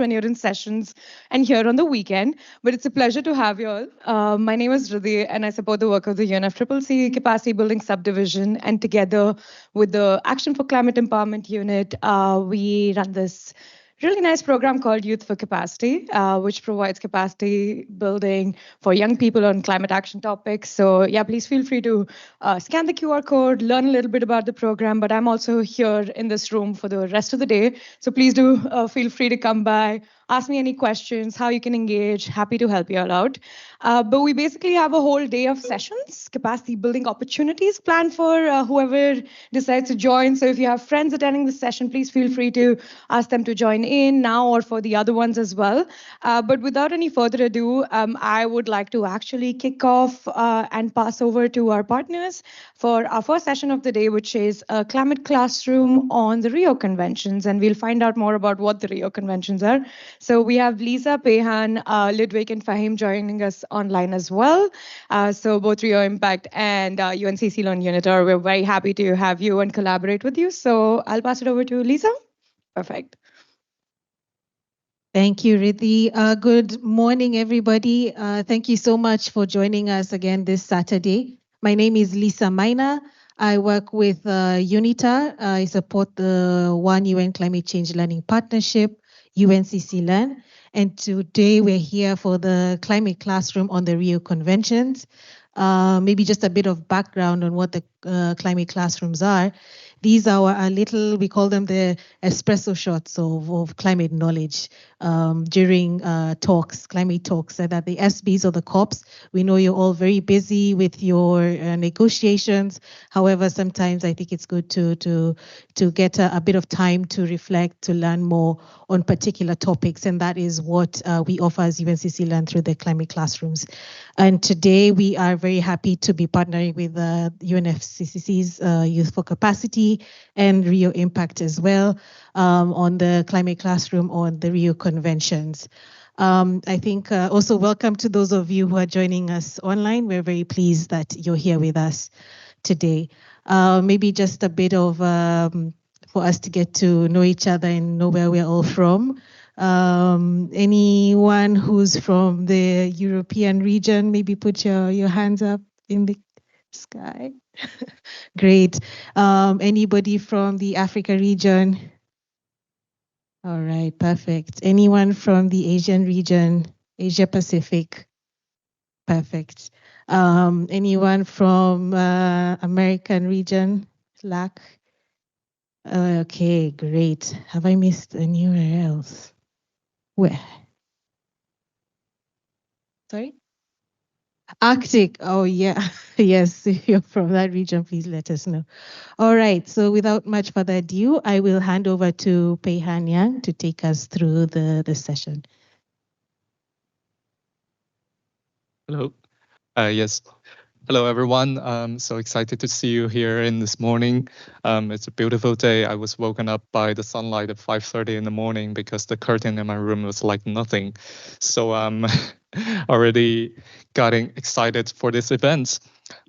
when you're in sessions and here on the weekend, but it's a pleasure to have you all. My name is Riddhi, and I support the work of the UNFCCC Capacity Building Subdivision. And together with the Action for Climate Empowerment Unit, we run this really nice program called Youth4Capacity, which provides capacity building for young people on climate action topics. So yeah, please feel free to scan the QR code, learn a little bit about the program, but I'm also here in this room for the rest of the day. So please do feel free to come by, ask me any questions, how you can engage, happy to help you all out. But we basically have a whole day of sessions, capacity building opportunities planned for whoever decides to join. So if you have friends attending this session, please feel free to ask them to join in now or for the other ones as well. But without any further ado, I would like to actually kick off and pass over to our partners for our first session of the day, which is a climate classroom on the Rio Conventions. And we'll find out more about what the Rio Conventions are. So we have Lisa, Pehan, Ludwig, and Fahim joining us online as well. So both Rio Impact and UNCC Learn Unitor, we're very happy to have you and collaborate with you. So I'll pass it over to Lisa. Perfect. Thank you, Riddhi. Good morning, everybody. Thank you so much for joining us again this Saturday. My name is Lisa Maina. I work with UNITA. I support the One UN Climate Change Learning Partnership, UNCC Learn. And today we're here for the climate classroom on the Rio Conventions. Maybe just a bit of background on what the climate classrooms are. These are our little, we call them the espresso shots of climate knowledge during talks, climate talks, so that the SBs or the COPs, we know you're all very busy with your negotiations. However, sometimes I think it's good to get a bit of time to reflect, to learn more on particular topics. And that is what we offer as UNCC Learn through the climate classrooms. And today we are very happy to be partnering with UNFCCC's Youth4Capacity and Rio Impact as well on the climate classroom on the Rio Conventions. I think also welcome to those of you who are joining us online. We're very pleased that you're here with us today. Maybe just a bit of for us to get to know each other and know where we're all from. Anyone who's from the European region, maybe put your hands up in the sky. Great. Anybody from the Africa region? All right, perfect. Anyone from the Asian region, Asia Pacific? Perfect. Anyone from American region, LAC? Okay, great. Have I missed anywhere else? Where? Sorry? Arctic. Oh, yeah. Yes, if you're from that region, please let us know. All right. So without much further ado, I will hand over to Peihan Yang to take us through the session. Hello. Yes. Hello, everyone. I'm so excited to see you here in this morning. It's a beautiful day. I was woken up by the sunlight at 5:30 in the morning because the curtain in my room was like nothing. So I'm already getting excited for this event.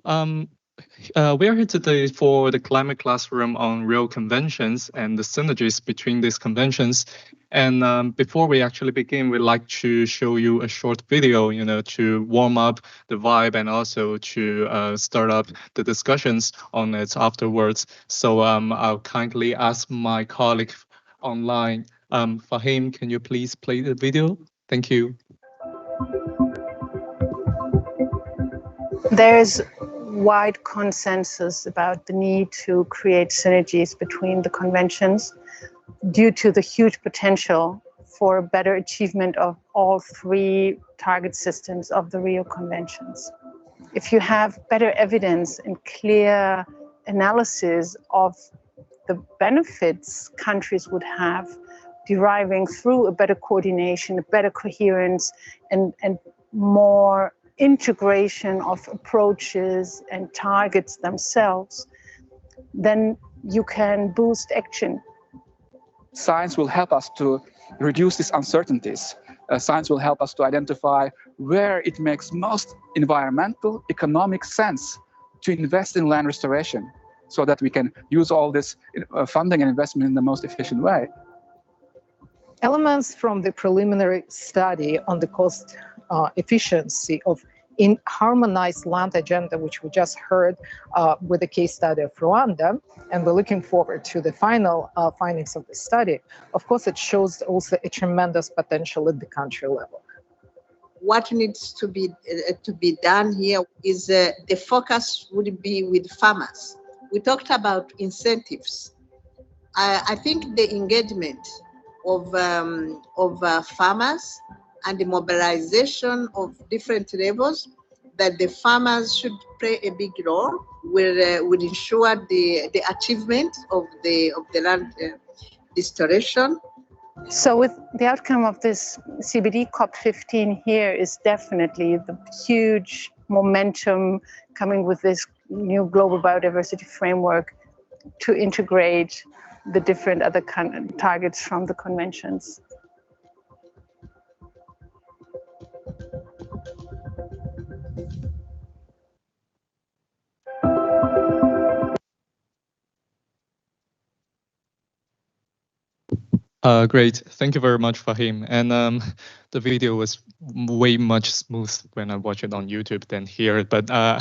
We are here today for the climate classroom on Rio Conventions and the synergies between these conventions. And before we actually begin, we'd like to show you a short video, to warm up the vibe and also to start up the discussions on it afterwards. So I'll kindly ask my colleague online, Fahim, can you please play the video? Thank you. There's wide consensus about the need to create synergies between the conventions due to the huge potential for better achievement of all three target systems of the Rio Conventions. If you have better evidence and clear analysis of the benefits countries would have deriving through a better coordination, a better coherence, and more integration of approaches and targets themselves, then you can boost action. Science will help us to reduce these uncertainties. Science will help us to identify where it makes most environmental, economic sense to invest in land restoration so that we can use all this funding and investment in the most efficient way. Elements from the preliminary study on the cost efficiency of in harmonized land agenda, which we just heard with the case study of Rwanda, and we're looking forward to the final findings of the study. Of course, it shows also a tremendous potential at the country level. What needs to be done here is the focus would be with farmers. We talked about incentives. I think the engagement of farmers and the mobilization of different levels, that the farmers should play a big role, will ensure the achievement of the land restoration. So with the outcome of this CBD COP15 here is definitely the huge momentum coming with this new global biodiversity framework to integrate the different other targets from the conventions. Great. Thank you very much, Fahim. And the video was way much smooth when I watch it on YouTube than here. But I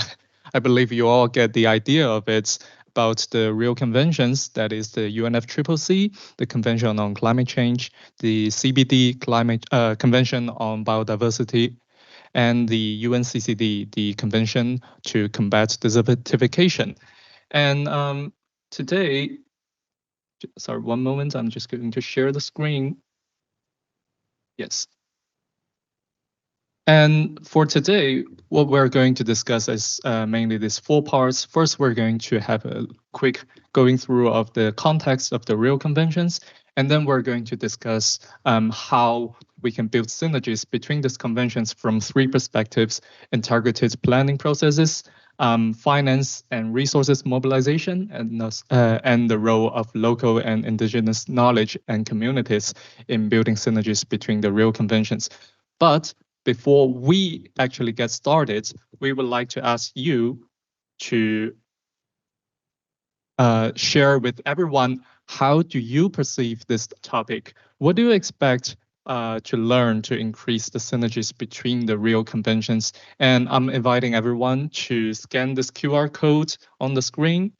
believe you all get the idea of it about the Rio Conventions, that is the UNFCCC, the Convention on Climate Change, the CBD Climate Convention on Biodiversity, and the UNCCD, the Convention to Combat Desertification. And today, sorry, one moment, I'm just going to share the screen. Yes. And for today, what we're going to discuss is mainly these 4 parts. First, we're going to have a quick going through of the context of the Rio Conventions, and then we're going to discuss how we can build synergies between these conventions from 3 perspectives: integrated planning processes, finance and resources mobilization, and the role of local and indigenous knowledge and communities in building synergies between the Rio Conventions. But before we actually get started, we would like to ask you to share with everyone, how do you perceive this topic? What do you expect to learn to increase the synergies between the Rio Conventions? And I'm inviting everyone to scan this QR code on the screen,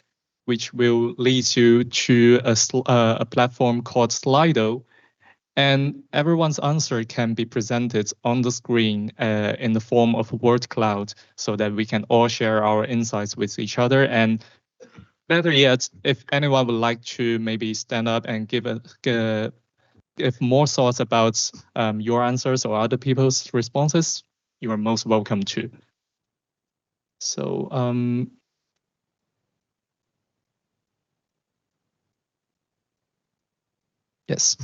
which will lead you to a platform called Slido. And everyone's answer can be presented on the screen in the form of a word cloud, so that we can all share our insights with each other. And better yet, if anyone would like to maybe stand up and give more thoughts about your answers or other people's responses, you are most welcome to. So yes.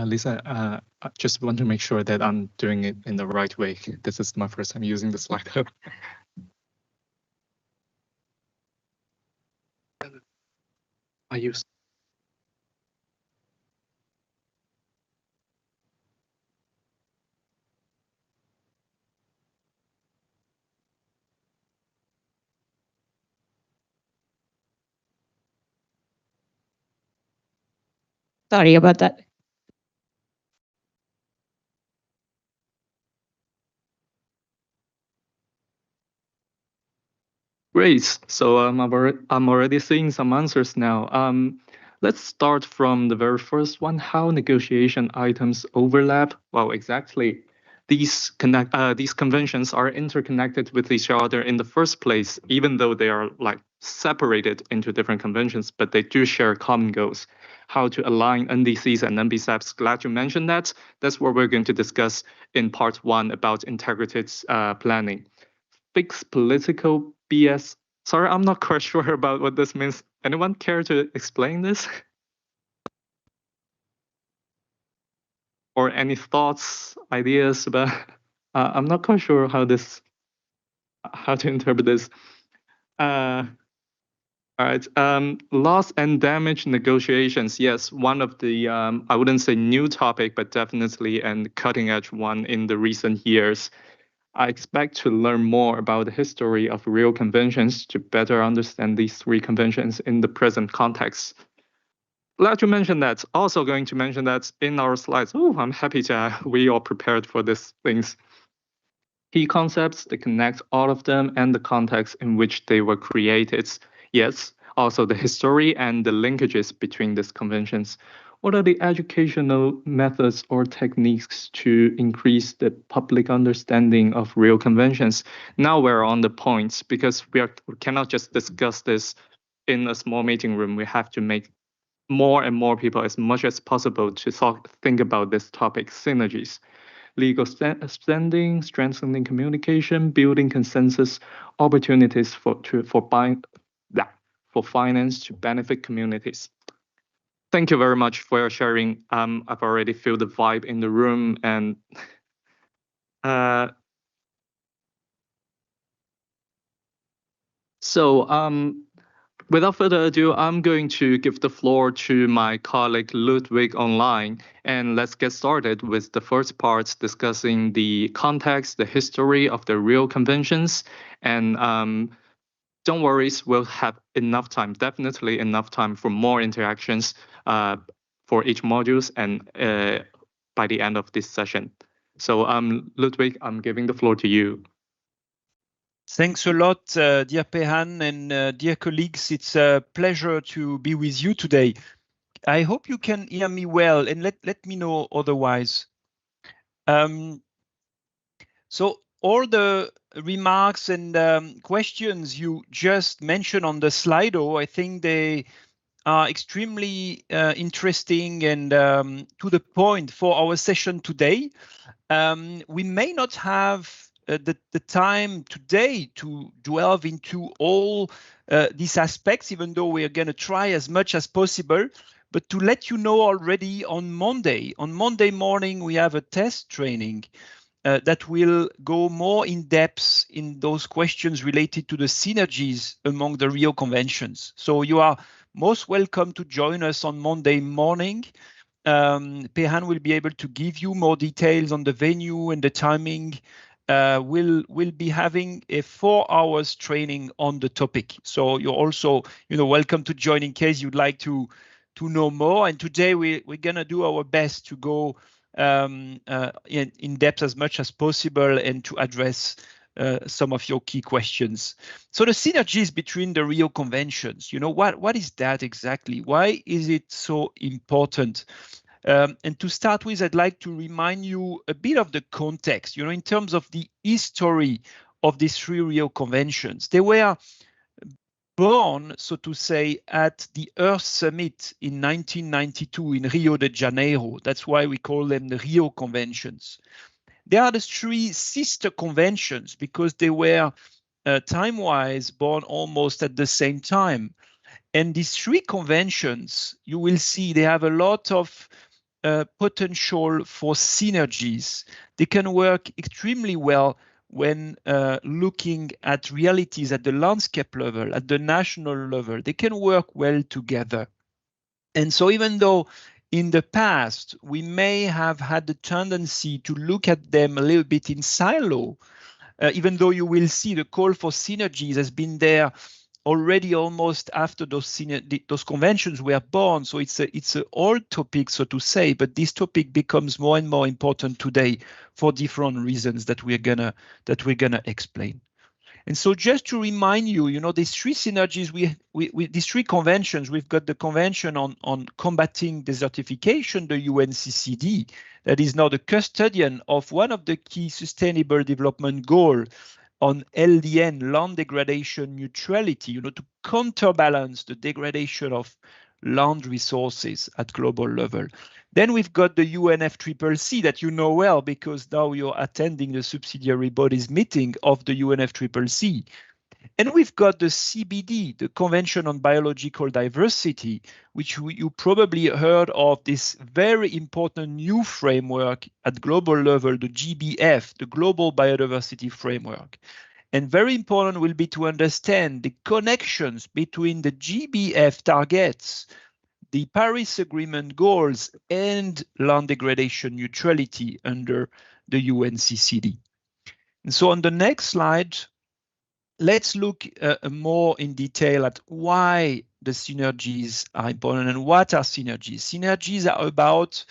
Lisa, I just want to make sure that I'm doing it in the right way. This is my first time using the Slido. I use. Sorry about that. Great. So I'm already seeing some answers now. Let's start from the very first one. How negotiation items overlap? Well, exactly. These conventions are interconnected with each other in the first place, even though they are like separated into different conventions, but they do share common goals. How to align NDCs and NBSAPs. Glad you mentioned that. That's what we're going to discuss in part 1 about integrated planning. Fixed political BS. Sorry, I'm not quite sure about what this means. Anyone care to explain this? Or any thoughts, ideas about? I'm not quite sure how to interpret this. All right. Loss and damage negotiations. Yes, one of the I wouldn't say new topic, but definitely a cutting edge one in the recent years. I expect to learn more about the history of Rio Conventions to better understand these 3 conventions in the present context. Glad to mention that. Also going to mention that in our slides. Oh, I'm happy to we are prepared for these things. Key concepts that connect all of them and the context in which they were created. Yes, also the history and the linkages between these conventions. What are the educational methods or techniques to increase the public understanding of Rio Conventions? Now we're on the points because we cannot just discuss this in a small meeting room. We have to make more and more people as much as possible to think about this topic, synergies. Legal standing, strengthening communication, building consensus, opportunities for finance to benefit communities. Thank you very much for your sharing. I've already feel the vibe in the room, and without further ado, I'm going to give the floor to my colleague Ludwig online, and let's get started with the first part discussing the context, the history of the Rio Conventions, and don't worry, we'll have enough time, definitely enough time for more interactions for each modules and by the end of this session. So Ludwig, I'm giving the floor to you. Thanks a lot, dear Pehan and dear colleagues. It's a pleasure to be with you today. I hope you can hear me well, and let me know otherwise. So all the remarks and questions you just mentioned on the Slido, I think they are extremely interesting and to the point for our session today. We may not have the time today to delve into all these aspects, even though we are going to try as much as possible. But to let you know already on Monday morning, we have a test training that will go more in depth in those questions related to the synergies among the Rio Conventions. So you are most welcome to join us on Monday morning. Pehan will be able to give you more details on the venue and the timing. We'll be having a 4 hours training on the topic. So you're also welcome to join in case you'd like to know more. And today we're going to do our best to go in depth as much as possible and to address some of your key questions. So the synergies between the Rio Conventions, what is that exactly? Why is it so important? And to start with, I'd like to remind you a bit of the context, in terms of the history of these 3 Rio Conventions. They were born, so to say, at the Earth Summit in 1992 in Rio de Janeiro. That's why we call them the Rio Conventions. They are the 3 sister conventions because they were time-wise born almost at the same time. And these 3 conventions, you will see they have a lot of potential for synergies. They can work extremely well when looking at realities at the landscape level, at the national level. They can work well together. And so even though in the past we may have had the tendency to look at them a little bit in silo, even though you will see the call for synergies has been there already almost after those conventions were born. So it's an old topic, so to say, but this topic becomes more and more important today for different reasons that we're gonna explain. And so just to remind you, these 3 synergies, these 3 conventions, we've got the convention on combating desertification, the UNCCD, that is now the custodian of one of the key sustainable development goals on LDN, land degradation neutrality, to counterbalance the degradation of land resources at global level. Then we've got the UNFCCC that you know well because now you're attending the subsidiary bodies meeting of the UNFCCC. And we've got the CBD, the Convention on Biological Diversity, which you probably heard of, this very important new framework at global level, the GBF, the Global Biodiversity Framework. And very important will be to understand the connections between the GBF targets, the Paris Agreement goals, and land degradation neutrality under the UNCCD. And so on the next slide, let's look more in detail at why the synergies are important and what are synergies. Synergies are about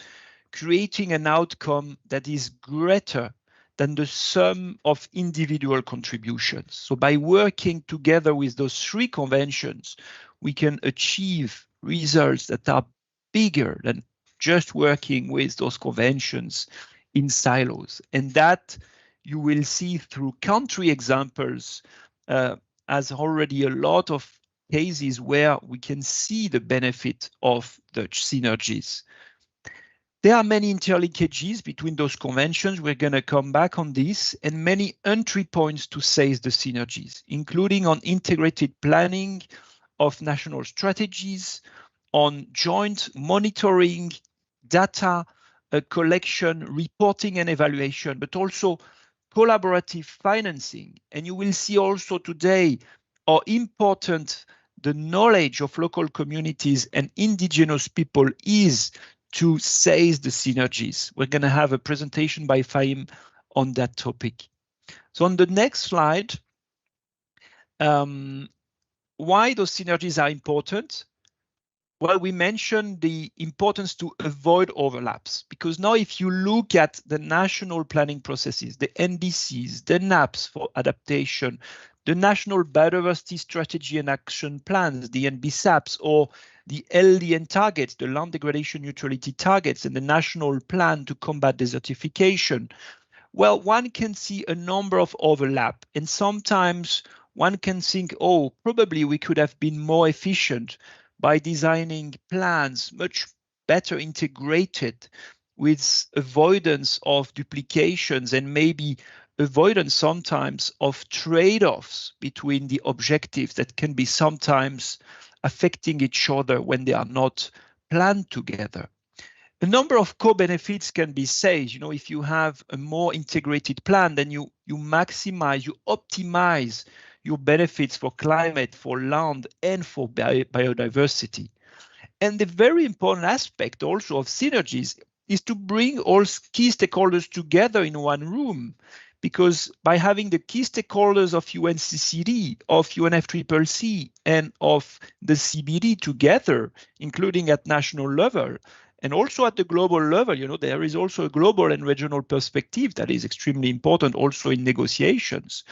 creating an outcome that is greater than the sum of individual contributions. So by working together with those three conventions, we can achieve results that are bigger than just working with those conventions in silos. And that you will see through country examples as already a lot of cases where we can see the benefit of the synergies. There are many interlinkages between those conventions. We're going to come back on this, and many entry points to seize the synergies, including on integrated planning of national strategies, on joint monitoring, data collection, reporting and evaluation, but also collaborative financing. And you will see also today how important the knowledge of local communities and indigenous people is to seize the synergies. We're going to have a presentation by Fahim on that topic. So on the next slide, why those synergies are important? Well, we mentioned the importance to avoid overlaps, because now if you look at the national planning processes, the NDCs, the NAPs for adaptation, the National Biodiversity Strategy and Action Plans, the NBSAPs, or the LDN targets, the land degradation neutrality targets, and the National Plan to Combat Desertification, well, one can see a number of overlap, and sometimes one can think, oh, probably we could have been more efficient by designing plans much better integrated with avoidance of duplications and maybe avoidance sometimes of trade-offs between the objectives that can be sometimes affecting each other when they are not planned together. A number of co-benefits can be said. You know, if you have a more integrated plan, then you maximize, you optimize your benefits for climate, for land, and for biodiversity. And the very important aspect also of synergies is to bring all key stakeholders together in one room, because by having the key stakeholders of UNCCD, of UNFCCC, and of the CBD together, including at national level, and also at the global level, you know, there is also a global and regional perspective that is extremely important also in negotiations.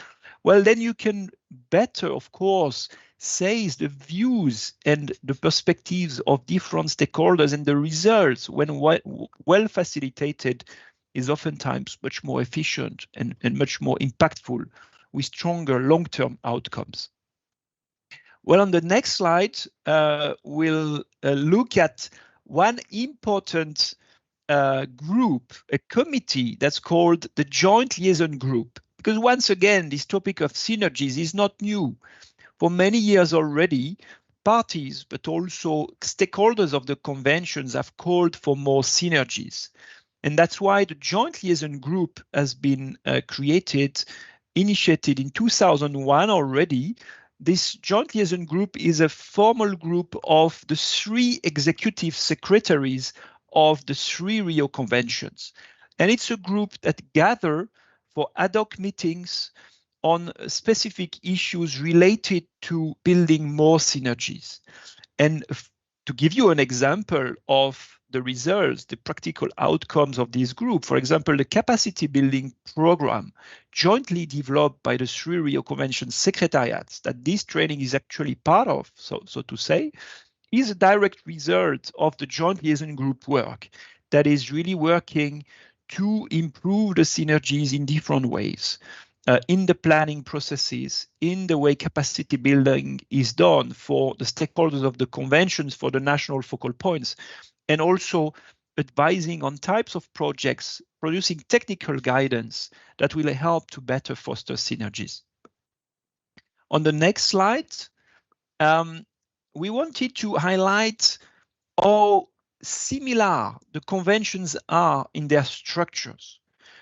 Well, then you can better, of course, seize the views and the perspectives of different stakeholders, and the results, when well facilitated, is oftentimes much more efficient and much more impactful with stronger long-term outcomes. Well, on the next slide, we'll look at one important group, a committee that's called the Joint Liaison Group. Because once again, this topic of synergies is not new. For many years already, parties, but also stakeholders of the conventions have called for more synergies. And that's why the Joint Liaison Group has been created, initiated in 2001 already. This Joint Liaison Group is a formal group of the 3 executive secretaries of the 3 Rio Conventions. And it's a group that gather for ad hoc meetings on specific issues related to building more synergies. And to give you an example of the results, the practical outcomes of this group, for example, the capacity building program jointly developed by the 3 Rio Convention secretariats that this training is actually part of, so to say, is a direct result of the Joint Liaison Group work that is really working to improve the synergies in different ways, in the planning processes, in the way capacity building is done for the stakeholders of the conventions, for the national focal points, and also advising on types of projects, producing technical guidance that will help to better foster synergies. On the next slide, we wanted to highlight how similar the conventions are in their structures.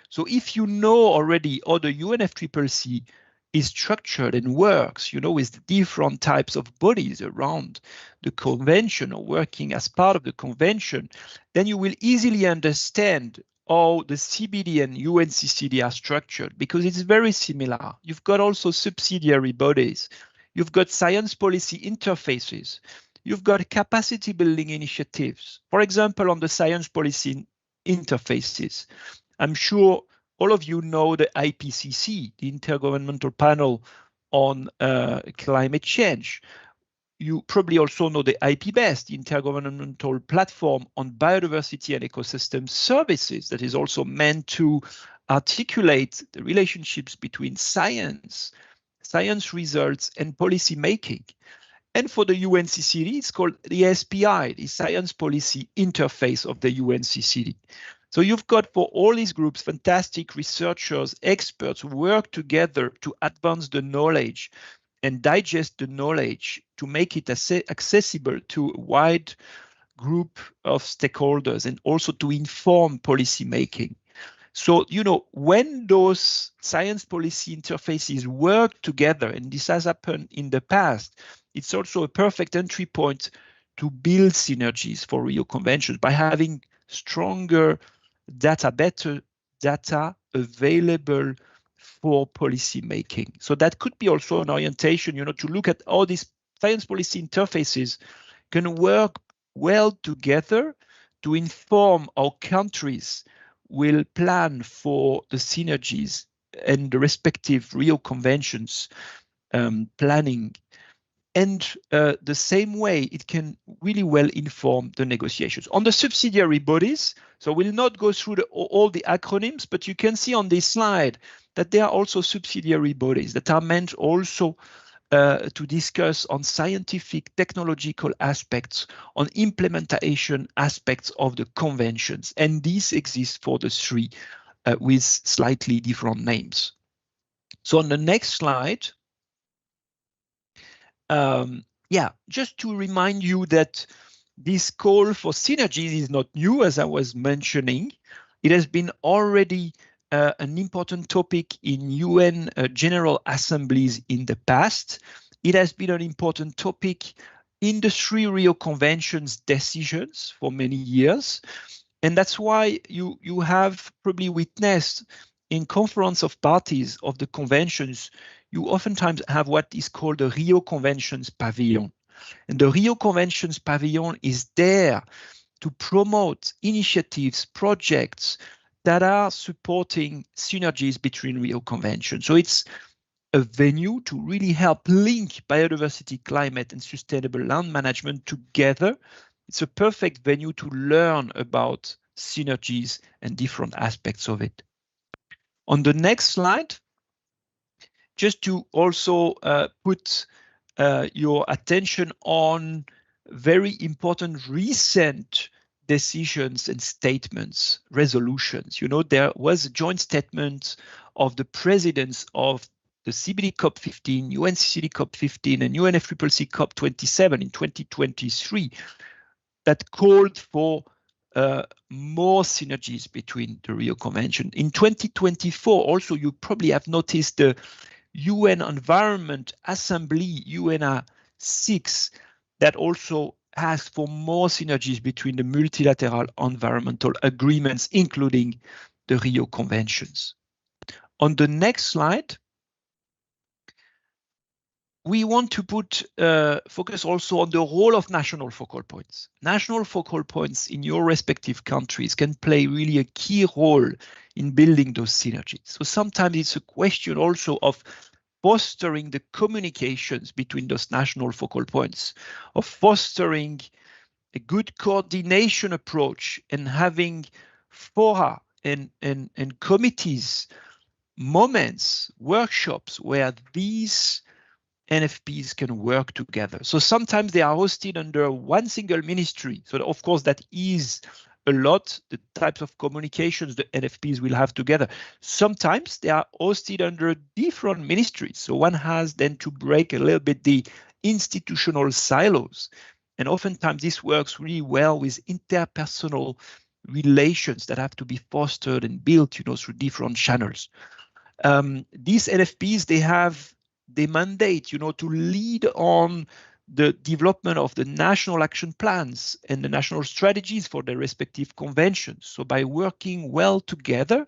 So if you know already how the UNFCCC is structured and works, you know, with different types of bodies around the convention or working as part of the convention, then you will easily understand how the CBD and UNCCD are structured, because it's very similar. You've got also subsidiary bodies. You've got science policy interfaces. You've got capacity building initiatives. For example, on the science policy interfaces, I'm sure all of you know the IPCC, the Intergovernmental Panel on Climate Change. You probably also know the IPBES, the Intergovernmental Platform on Biodiversity and Ecosystem Services, that is also meant to articulate the relationships between science results, and policy making. And for the UNCCD, it's called the SPI, the Science Policy Interface of the UNCCD. So you've got for all these groups, fantastic researchers, experts who work together to advance the knowledge and digest the knowledge to make it accessible to a wide group of stakeholders and also to inform policy making. So, you know, when those science policy interfaces work together, and this has happened in the past, it's also a perfect entry point to build synergies for Rio Conventions by having stronger data, better data available for policy making. So that could be also an orientation, you know, to look at how these science policy interfaces can work well together to inform how countries will plan for the synergies and the respective Rio Conventions planning. And the same way, it can really well inform the negotiations. On the subsidiary bodies, so we'll not go through all the acronyms, but you can see on this slide that there are also subsidiary bodies that are meant also to discuss on scientific, technological aspects, on implementation aspects of the conventions. And these exist for the three with slightly different names. So on the next slide, just to remind you that this call for synergies is not new, as I was mentioning. It has been already an important topic in UN General Assemblies in the past. It has been an important topic in the 3 Rio Conventions decisions for many years. And that's why you have probably witnessed in conference of parties of the conventions, you oftentimes have what is called the Rio Conventions Pavilion. And the Rio Conventions Pavilion is there to promote initiatives, projects that are supporting synergies between Rio Conventions. So it's a venue to really help link biodiversity, climate, and sustainable land management together. It's a perfect venue to learn about synergies and different aspects of it. On the next slide, just to also put your attention on very important recent decisions and statements, resolutions. You know, there was a joint statement of the presidents of the CBD COP15, UNCCD COP15, and UNFCCC COP27 in 2023 that called for more synergies between the Rio Convention. In 2024, also, you probably have noticed the UN Environment Assembly, UNA 6, that also asks for more synergies between the multilateral environmental agreements, including the Rio Conventions. On the next slide, we want to put focus also on the role of national focal points. National focal points in your respective countries can play really a key role in building those synergies. So sometimes it's a question also of fostering the communications between those national focal points, of fostering a good coordination approach and having fora and committees, moments, workshops where these NFPs can work together. So sometimes they are hosted under one single ministry. So of course that is a lot, the types of communications the NFPs will have together. Sometimes they are hosted under different ministries. So one has then to break a little bit the institutional silos. And oftentimes this works really well with interpersonal relations that have to be fostered and built, you know, through different channels. These NFPs, they mandate, you know, to lead on the development of the national action plans and the national strategies for their respective conventions. So by working well together,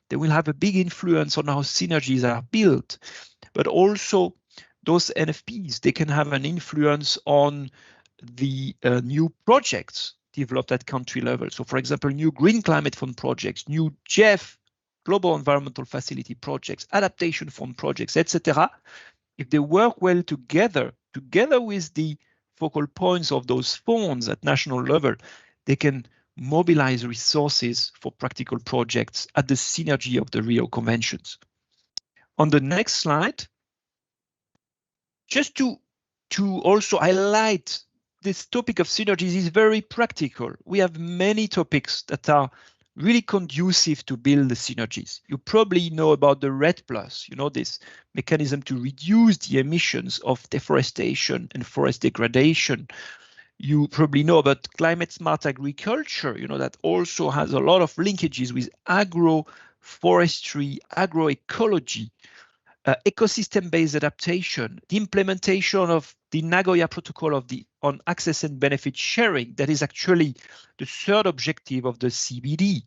they will have a big influence on how synergies are built. But also those NFPs, they can have an influence on the new projects developed at country level. So for example, new Green Climate Fund projects, new GEF, Global Environmental Facility projects, Adaptation Fund projects, etc. If they work well together with the focal points of those funds at national level, they can mobilize resources for practical projects at the synergy of the Rio Conventions. On the next slide, just to also highlight this topic of synergies is very practical. We have many topics that are really conducive to build the synergies. You probably know about the RED+, this mechanism to reduce the emissions of deforestation and forest degradation. You probably know about climate smart agriculture, that also has a lot of linkages with agroforestry, agroecology, ecosystem-based adaptation, the implementation of the Nagoya Protocol on access and benefit sharing. That is actually the third objective of the CBD.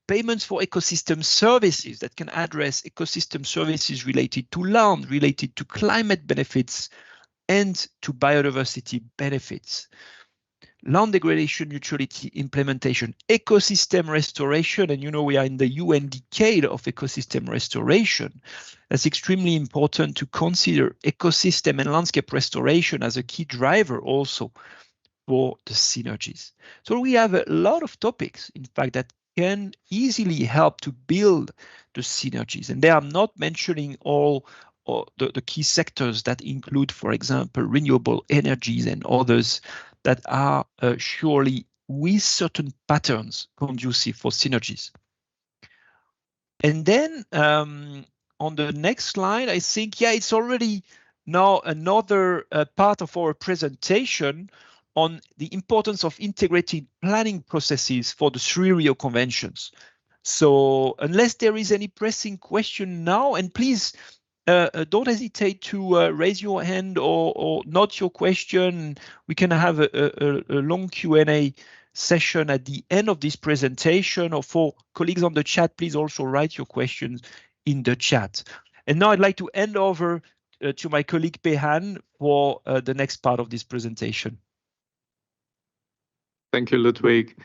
Payments for ecosystem services that can address ecosystem services related to land, related to climate benefits, and to biodiversity benefits. Land degradation neutrality implementation, ecosystem restoration, and we are in the UN decade of ecosystem restoration. That's extremely important to consider ecosystem and landscape restoration as a key driver also for the synergies. So we have a lot of topics, in fact, that can easily help to build the synergies. And there I'm not mentioning all the key sectors that include, for example, renewable energies and others that are surely with certain patterns conducive for synergies. And then on the next slide, I think, it's already now another part of our presentation on the importance of integrated planning processes for the 3 Rio Conventions. So unless there is any pressing question now, and please don't hesitate to raise your hand or note your question. We can have a long Q&A session at the end of this presentation, or for colleagues on the chat, please also write your questions in the chat. And now I'd like to hand over to my colleague Pehan for the next part of this presentation. Thank you, Ludwig.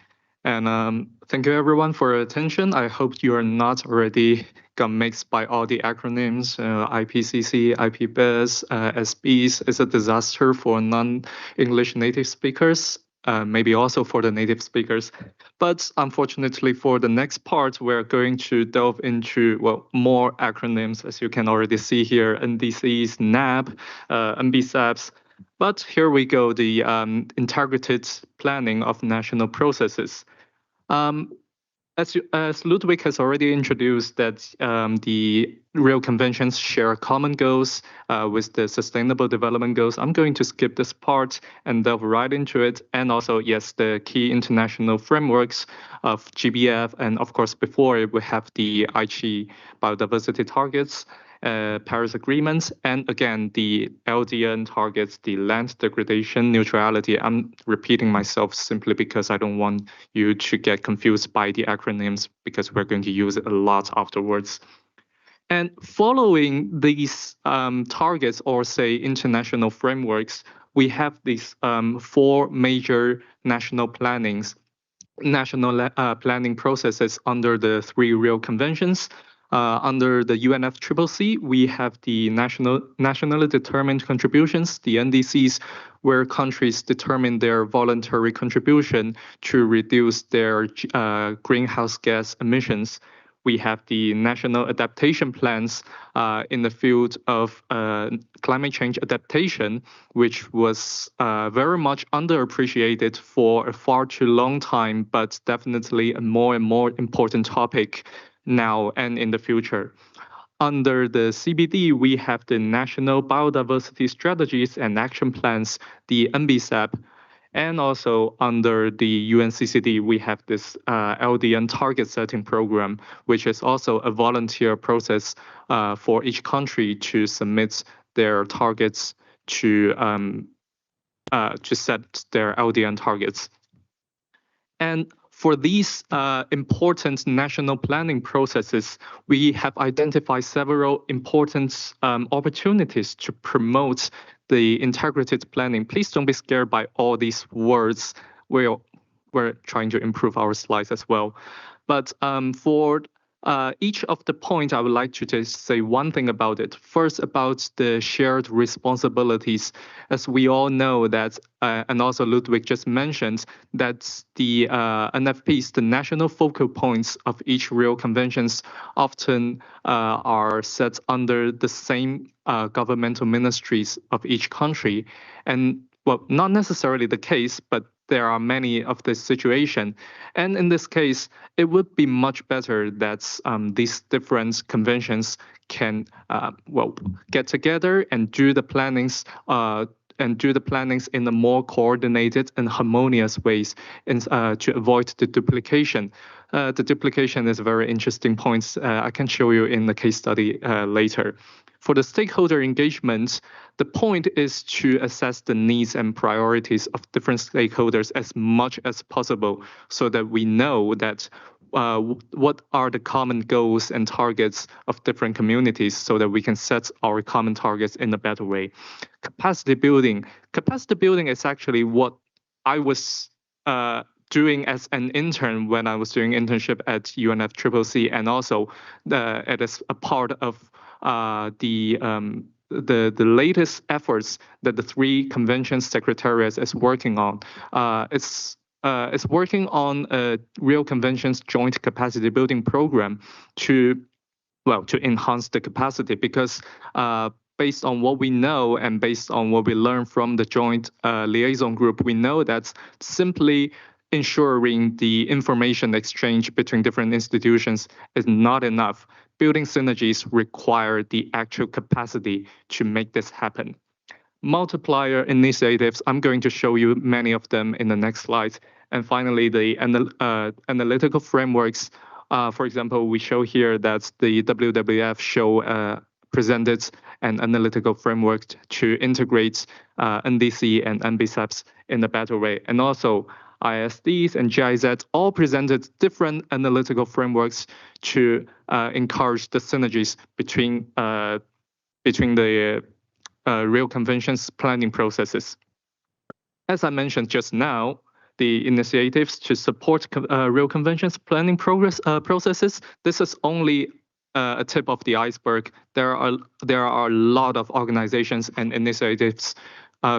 And thank you everyone for your attention. I hope you are not already got mixed by all the acronyms, IPCC, IPBES, SBs. It's a disaster for non-English native speakers, maybe also for the native speakers. But unfortunately for the next part, we're going to delve into, more acronyms, as you can already see here, NDCs, NAB, NBSAPs. But here we go, the integrated planning of national processes. As Ludwig has already introduced, that the Rio Conventions share common goals with the Sustainable Development Goals. I'm going to skip this part and delve right into it. And also, yes, the key international frameworks of GBF. And of course, before it, we have the Aichi biodiversity targets, Paris agreements, and again, the LDN targets, the land degradation neutrality. I'm repeating myself simply because I don't want you to get confused by the acronyms, because we're going to use it a lot afterwards. And following these targets, or say international frameworks, we have these 4 major national planning processes under the 3 Rio Conventions. Under the UNFCCC, we have the nationally determined contributions, the NDCs, where countries determine their voluntary contribution to reduce their greenhouse gas emissions. We have the national adaptation plans in the field of climate change adaptation, which was very much underappreciated for a far too long time, but definitely a more and more important topic now and in the future. Under the CBD, we have the National Biodiversity Strategies and Action Plans, the NBSAP, and also under the UNCCD, we have this LDN target setting program, which is also a volunteer process for each country to submit their targets to set their LDN targets. And for these important national planning processes, we have identified several important opportunities to promote the integrated planning. Please don't be scared by all these words. We're trying to improve our slides as well. But for each of the points, I would like to just say one thing about it. First, about the shared responsibilities. As we all know that, and also Ludwig just mentioned, that the NFPs, the national focal points of each Rio Conventions, often are set under the same governmental ministries of each country. And well, not necessarily the case, but there are many of this situation. And in this case, it would be much better that these different conventions can get together and do the plannings in a more coordinated and harmonious ways to avoid the duplication. The duplication is a very interesting point. I can show you in the case study later. For the stakeholder engagement, the point is to assess the needs and priorities of different stakeholders as much as possible so that we know that what are the common goals and targets of different communities so that we can set our common targets in a better way. Capacity building. Capacity building is actually what I was doing as an intern when I was doing internship at UNFCCC, and also it is a part of the latest efforts that the 3 convention secretariats is working on. It's working on a Rio Conventions joint capacity building program to enhance the capacity, because based on what we know and based on what we learn from the joint liaison group, we know that simply ensuring the information exchange between different institutions is not enough. Building synergies require the actual capacity to make this happen. Multiplier initiatives, I'm going to show you many of them in the next slides. And finally, the analytical frameworks. For example, we show here that the WWF presented an analytical framework to integrate NDC and NBSAPs in a better way. And also, ISDs and GIZ all presented different analytical frameworks to encourage the synergies between the Rio Conventions planning processes. As I mentioned just now, the initiatives to support Rio Conventions planning processes, this is only a tip of the iceberg. There are a lot of organizations and initiatives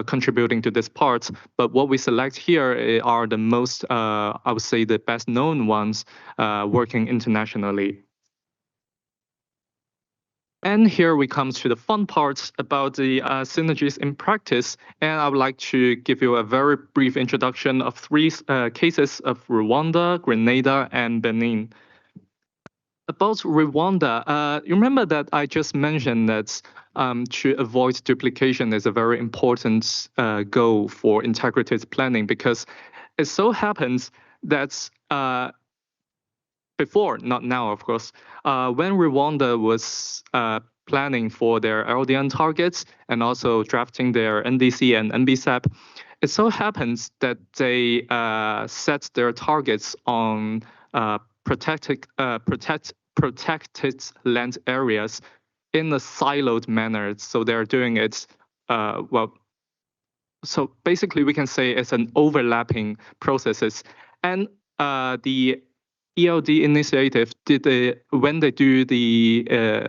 contributing to this part, but what we select here are the most, I would say, the best known ones working internationally. And here we come to the fun parts about the synergies in practice. And I would like to give you a very brief introduction of 3 cases of Rwanda, Grenada, and Benin. About Rwanda, you remember that I just mentioned that to avoid duplication is a very important goal for integrated planning, because it so happens that before, not now, of course, when Rwanda was planning for their LDN targets and also drafting their NDC and NBSAP, it so happens that they set their targets on protected land areas in a siloed manner. So they're doing it, so basically we can say it's an overlapping processes. And the ELD initiative when they do the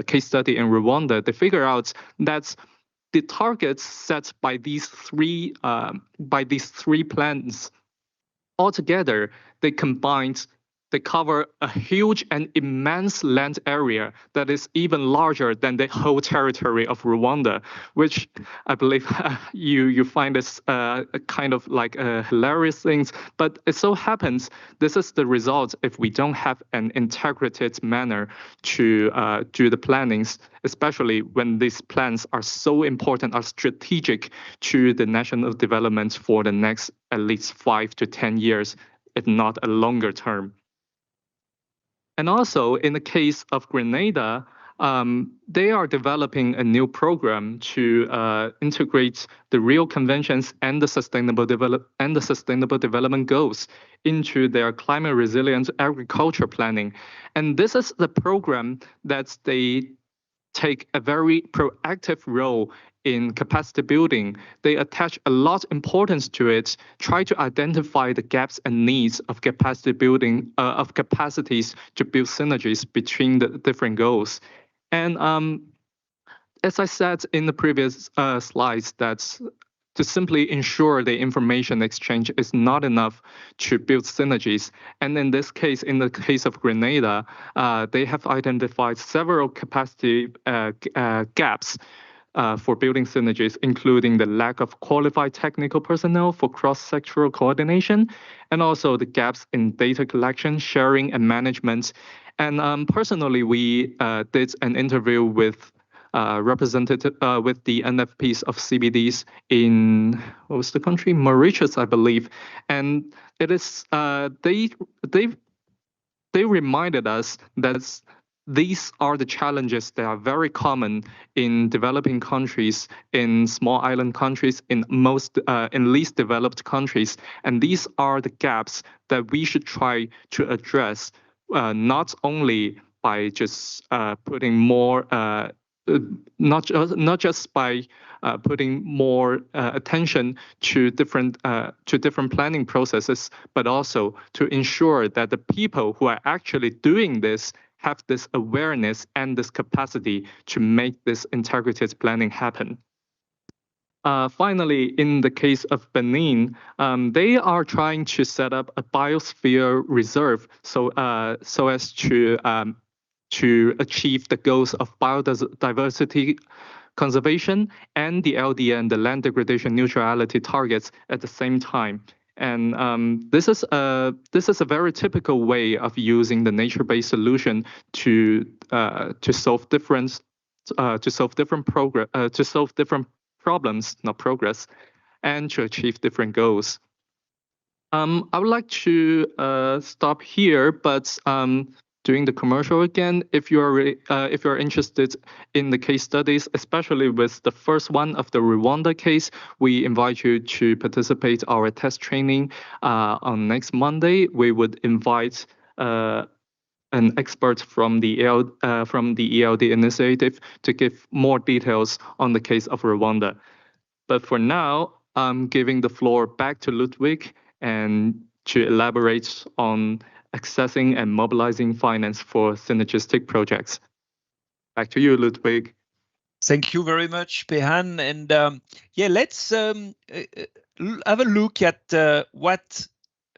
case study in Rwanda, they figure out that the targets set by these three plans altogether, they cover a huge and immense land area that is even larger than the whole territory of Rwanda, which I believe you find this kind of like hilarious things. But it so happens this is the result if we don't have an integrated manner to do the plannings, especially when these plans are so important, are strategic to the national development for the next at least 5 to 10 years, if not a longer term. And also, in the case of Grenada, they are developing a new program to integrate the Rio Conventions and the Sustainable Development Goals into their climate resilient agriculture planning. And this is the program that they take a very proactive role in capacity building. They attach a lot of importance to it, try to identify the gaps and needs of capacity building, of capacities to build synergies between the different goals. And as I said in the previous slides, that's to simply ensure the information exchange is not enough to build synergies. And in this case, in the case of Grenada, they have identified several capacity gaps for building synergies, including the lack of qualified technical personnel for cross-sectoral coordination, and also the gaps in data collection, sharing, and management. And personally, we did an interview with representative with the NFPs of CBDs in, what was the country? Mauritius, I believe. And it is they reminded us that these are the challenges that are very common in developing countries, in small island countries, in least developed countries, and these are the gaps that we should try to address, not only by just putting more. Not just by putting more attention to different planning processes, but also to ensure that the people who are actually doing this have this awareness and this capacity to make this integrated planning happen. Finally, in the case of Benin, they are trying to set up a biosphere reserve so as to achieve the goals of biodiversity conservation and the LDN, the land degradation neutrality targets at the same time. And this is a very typical way of using the nature-based solution to solve different problems, not progress, and to achieve different goals. I would like to stop here, but doing the commercial again, if you are interested in the case studies, especially with the first one of the Rwanda case, we invite you to participate our test training on next Monday. We would invite an expert from the ELD initiative to give more details on the case of Rwanda. But for now, I'm giving the floor back to Ludwig and to elaborate on accessing and mobilizing finance for synergistic projects. Back to you, Ludwig. Thank you very much, Pehan. And let's have a look at what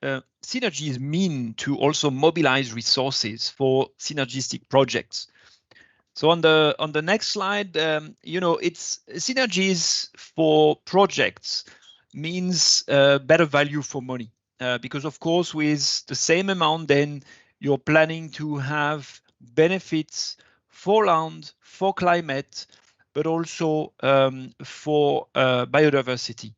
synergies mean to also mobilize resources for synergistic projects. So on the next slide, it's synergies for projects means better value for money. Because of course, with the same amount, then you're planning to have benefits for land, for climate, but also for biodiversity.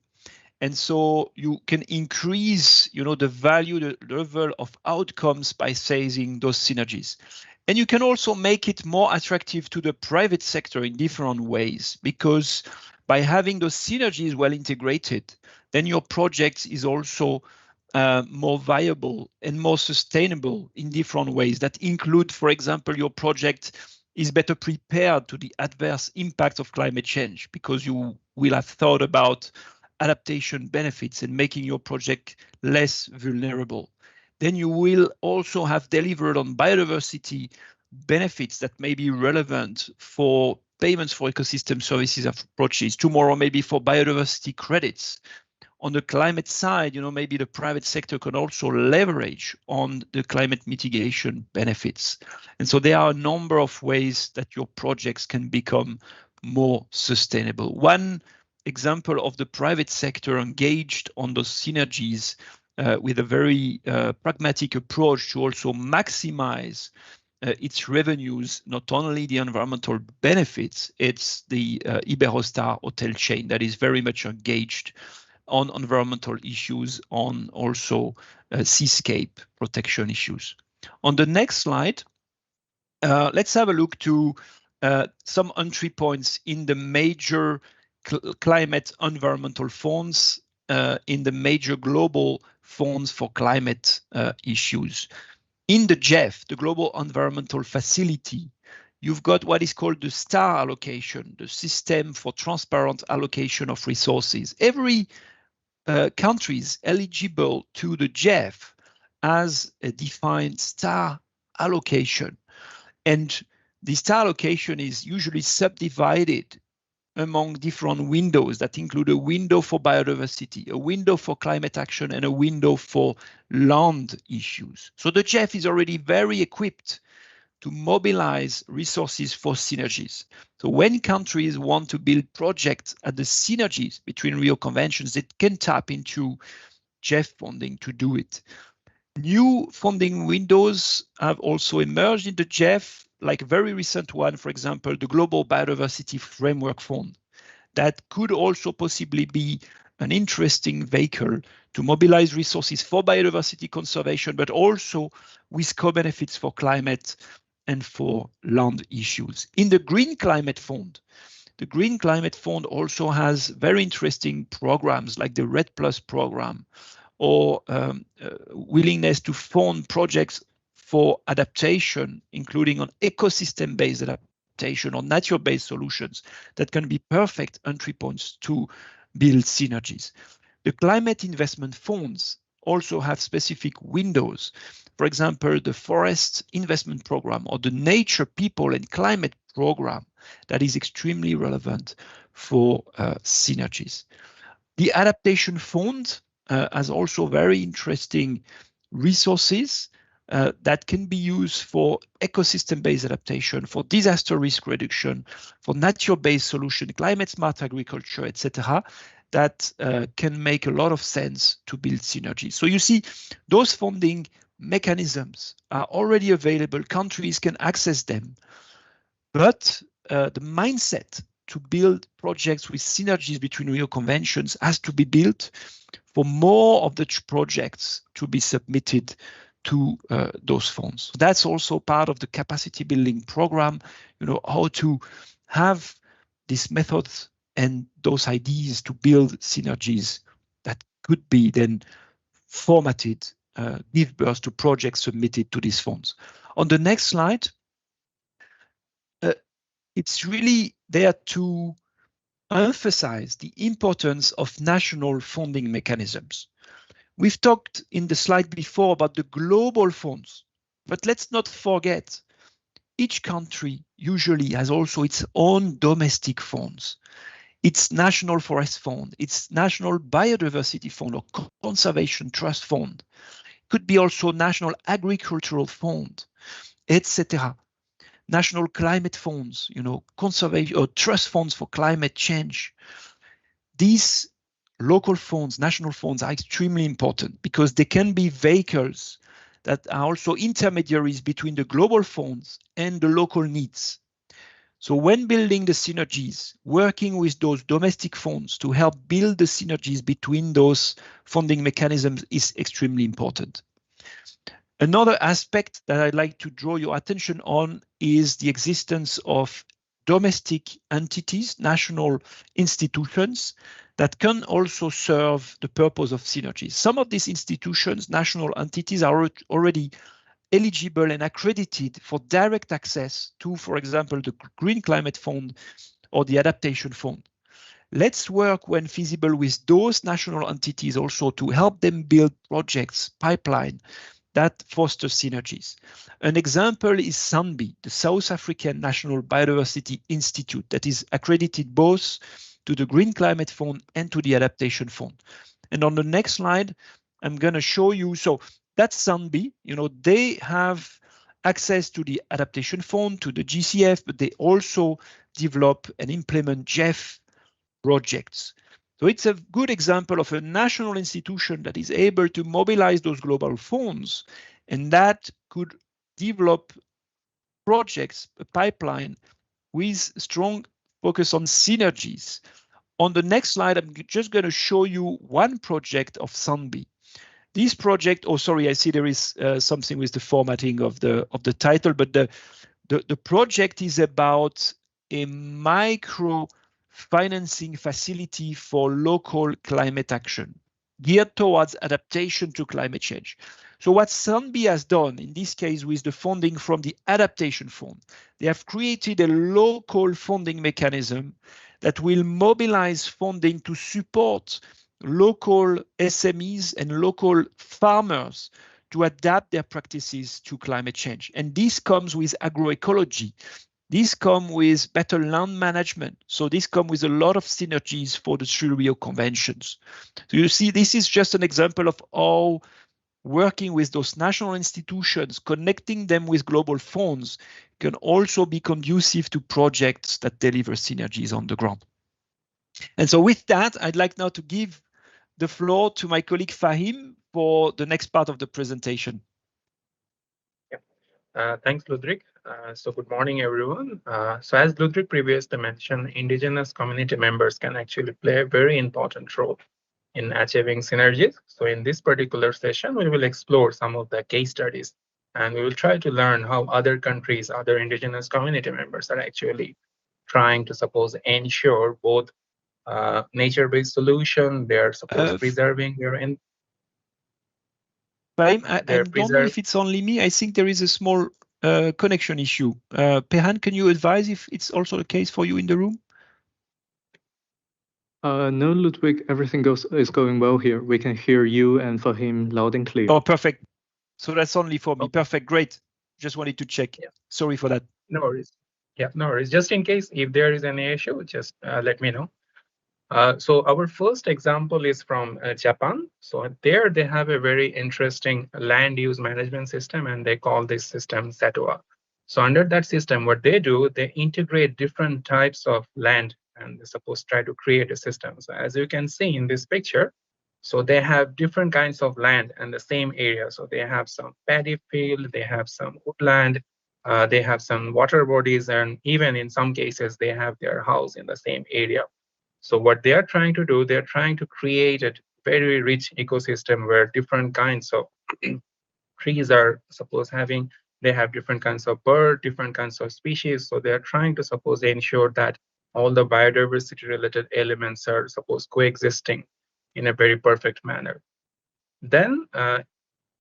And so you can increase, the value, the level of outcomes by seizing those synergies. And you can also make it more attractive to the private sector in different ways, because by having those synergies well integrated, then your project is also more viable and more sustainable in different ways that include, for example, your project is better prepared to the adverse impact of climate change because you will have thought about adaptation benefits and making your project less vulnerable. Then you will also have delivered on biodiversity benefits that may be relevant for payments for ecosystem services approaches, tomorrow maybe for biodiversity credits. On the climate side, maybe the private sector can also leverage on the climate mitigation benefits. And so there are a number of ways that your projects can become more sustainable. One example of the private sector engaged on those synergies with a very pragmatic approach to also maximize its revenues, not only the environmental benefits, it's the Iberostar hotel chain that is very much engaged on environmental issues, on also seascape protection issues. On the next slide, let's have a look to some entry points in the major climate environmental funds, in the major global funds for climate issues. In the GEF, the Global Environmental Facility, you've got what is called the STAR allocation, the System for Transparent Allocation of Resources. Every country is eligible to the GEF as a defined STAR allocation. And the STAR allocation is usually subdivided among different windows that include a window for biodiversity, a window for climate action, and a window for land issues. So the GEF is already very equipped to mobilize resources for synergies. So when countries want to build projects at the synergies between Rio Conventions, it can tap into GEF funding to do it. New funding windows have also emerged in the GEF, like a very recent one, for example, the Global Biodiversity Framework Fund. That could also possibly be an interesting vehicle to mobilize resources for biodiversity conservation, but also with co-benefits for climate and for land issues. In the Green Climate Fund, the Green Climate Fund also has very interesting programs like the RED Plus program, or willingness to fund projects for adaptation, including on ecosystem-based adaptation or nature-based solutions that can be perfect entry points to build synergies. The climate investment funds also have specific windows. For example, the Forest Investment Program or the Nature, People and Climate Program that is extremely relevant for synergies. The Adaptation Fund has also very interesting resources that can be used for ecosystem-based adaptation, for disaster risk reduction, for nature-based solution, climate-smart agriculture, etc., that can make a lot of sense to build synergies. So you see, those funding mechanisms are already available. Countries can access them, but the mindset to build projects with synergies between Rio Conventions has to be built for more of the projects to be submitted to those funds. So that's also part of the capacity building program, how to have these methods and those ideas to build synergies that could be then formatted, give birth to projects submitted to these funds. On the next slide, it's really there to emphasize the importance of national funding mechanisms. We've talked in the slide before about the global funds, but let's not forget, each country usually has also its own domestic funds. Its National Forest Fund, its National Biodiversity Fund or Conservation Trust Fund, could be also National Agricultural Fund, etc. National climate funds, conservation or trust funds for climate change. These local funds, national funds are extremely important because they can be vehicles that are also intermediaries between the global funds and the local needs. So when building the synergies, working with those domestic funds to help build the synergies between those funding mechanisms is extremely important. Another aspect that I'd like to draw your attention on is the existence of domestic entities, national institutions that can also serve the purpose of synergies. Some of these institutions, national entities, are already eligible and accredited for direct access to, for example, the Green Climate Fund or the Adaptation Fund. Let's work when feasible with those national entities also to help them build projects, pipeline, that foster synergies. An example is SANBI, the South African National Biodiversity Institute, that is accredited both to the Green Climate Fund and to the Adaptation Fund. And on the next slide, I'm going to show you, so that's SANBI, they have access to the Adaptation Fund, to the GCF, but they also develop and implement GEF projects. So it's a good example of a national institution that is able to mobilize those global funds, and that could develop projects, a pipeline with strong focus on synergies. On the next slide, I'm just going to show you one project of SANBI. This project, oh, sorry, I see there is something with the formatting of the title, but the The project is about a micro financing facility for local climate action geared towards adaptation to climate change. So what SANBI has done, in this case with the funding from the Adaptation Fund, they have created a local funding mechanism that will mobilize funding to support local SMEs and local farmers to adapt their practices to climate change. And this comes with agroecology. This comes with better land management. So this comes with a lot of synergies for the 3 Rio Conventions. So you see, this is just an example of how working with those national institutions, connecting them with global funds, can also be conducive to projects that deliver synergies on the ground. And so with that, I'd like now to give the floor to my colleague Fahim for the next part of the presentation. Thanks, Ludwig. So good morning, everyone. So as Ludwig previously mentioned, indigenous community members can actually play a very important role in achieving synergies. So in this particular session, we will explore some of the case studies, and we will try to learn how other countries, other indigenous community members are actually trying to ensure both nature-based solution, they're preserving their I don't know if it's only me. I think there is a small connection issue. Pehan, can you advise if it's also the case for you in the room? No, Ludwig, everything is going well here. We can hear you and Fahim loud and clear. Oh, perfect. So that's only for me. Perfect, great. Just wanted to check. Yeah. Sorry for that. No worries. Yeah, no worries. Just in case if there is any issue, just let me know. So our first example is from Japan. So there they have a very interesting land use management system, and they call this system SATOA. So under that system, what they do, they integrate different types of land, and they're supposed to try to create a system. So as you can see in this picture, so they have different kinds of land in the same area. So they have some paddy field, they have some woodland, they have some water bodies, and even in some cases, they have their house in the same area. So what they are trying to do, they're trying to create a very rich ecosystem where different kinds of trees are they have different kinds of bird, different kinds of species. So they're trying to ensure that all the biodiversity related elements are coexisting in a very perfect manner. Then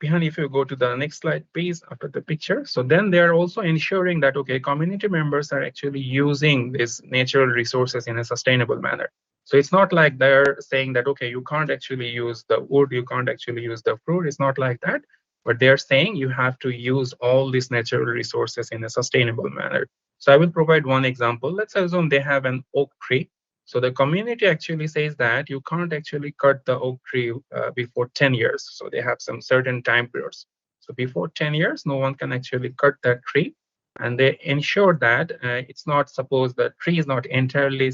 Pihan, if you go to the next slide, please, after the picture. So then they're also ensuring that, okay, community members are actually using these natural resources in a sustainable manner. So it's not like they're saying that, okay, you can't actually use the wood, you can't actually use the fruit. It's not like that. But they're saying you have to use all these natural resources in a sustainable manner. So I will provide one example. Let's assume they have an oak tree. So the community actually says that you can't actually cut the oak tree before 10 years. So they have some certain time periods. So before 10 years, no one can actually cut that tree. And they ensure that it's not the tree is not entirely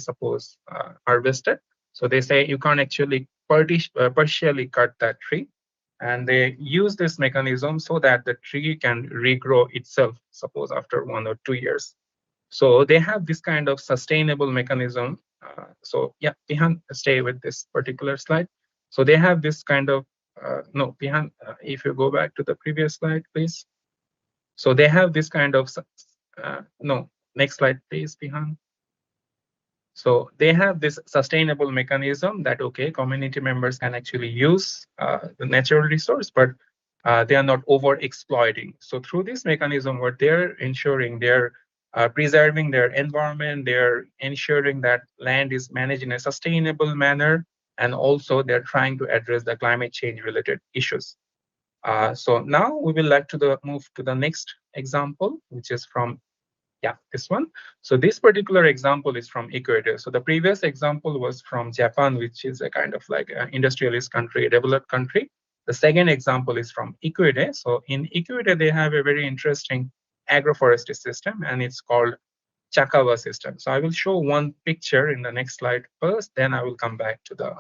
harvested. So they say you can't actually partially cut that tree. And they use this mechanism so that the tree can regrow itself, suppose after 1 or 2 years. So they have this kind of sustainable mechanism. So yeah, Pihan, stay with this particular slide. So they have this kind of, no, Pihan, if you go back to the previous slide, please. So they have this kind of, no, next slide, please, Pihan. So they have this sustainable mechanism that, okay, community members can actually use the natural resource, but they are not over exploiting. So through this mechanism, what they're ensuring, they're preserving their environment, they're ensuring that land is managed in a sustainable manner, and also they're trying to address the climate change related issues. So now we will like to move to the next example, which is from this one. So this particular example is from Ecuador. So the previous example was from Japan, which is a kind of like an industrialist country, a developed country. The second example is from Ecuador. So in Ecuador, they have a very interesting agroforestry system, and it's called Chacaba system. So I will show one picture in the next slide first, then I will come back to the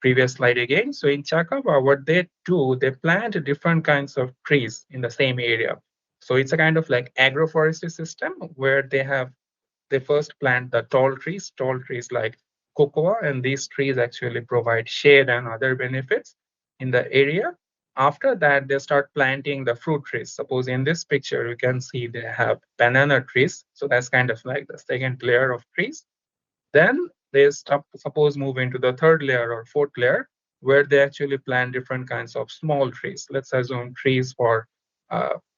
previous slide again. So in Chacaba, what they do, they plant different kinds of trees in the same area. So it's a kind of like agroforestry system where they first plant the tall trees like cocoa, and these trees actually provide shade and other benefits in the area. after that, they start planting the fruit trees. Suppose in this picture, you can see they have banana trees. So that's kind of like the second layer of trees. Then they suppose move into the third layer or fourth layer, where they actually plant different kinds of small trees. Let's assume trees for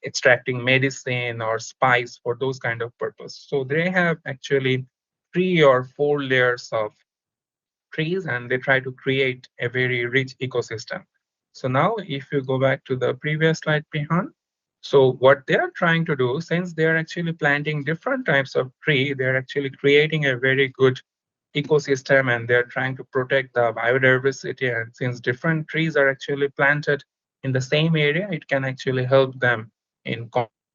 extracting medicine or spice for those kind of purpose. So they have actually 3 or 4 layers of trees, and they try to create a very rich ecosystem. So now if you go back to the previous slide, Pihan, so what they are trying to do, since they are actually planting different types of tree, they're actually creating a very good ecosystem, and they're trying to protect the biodiversity. And since different trees are actually planted in the same area, it can actually help them in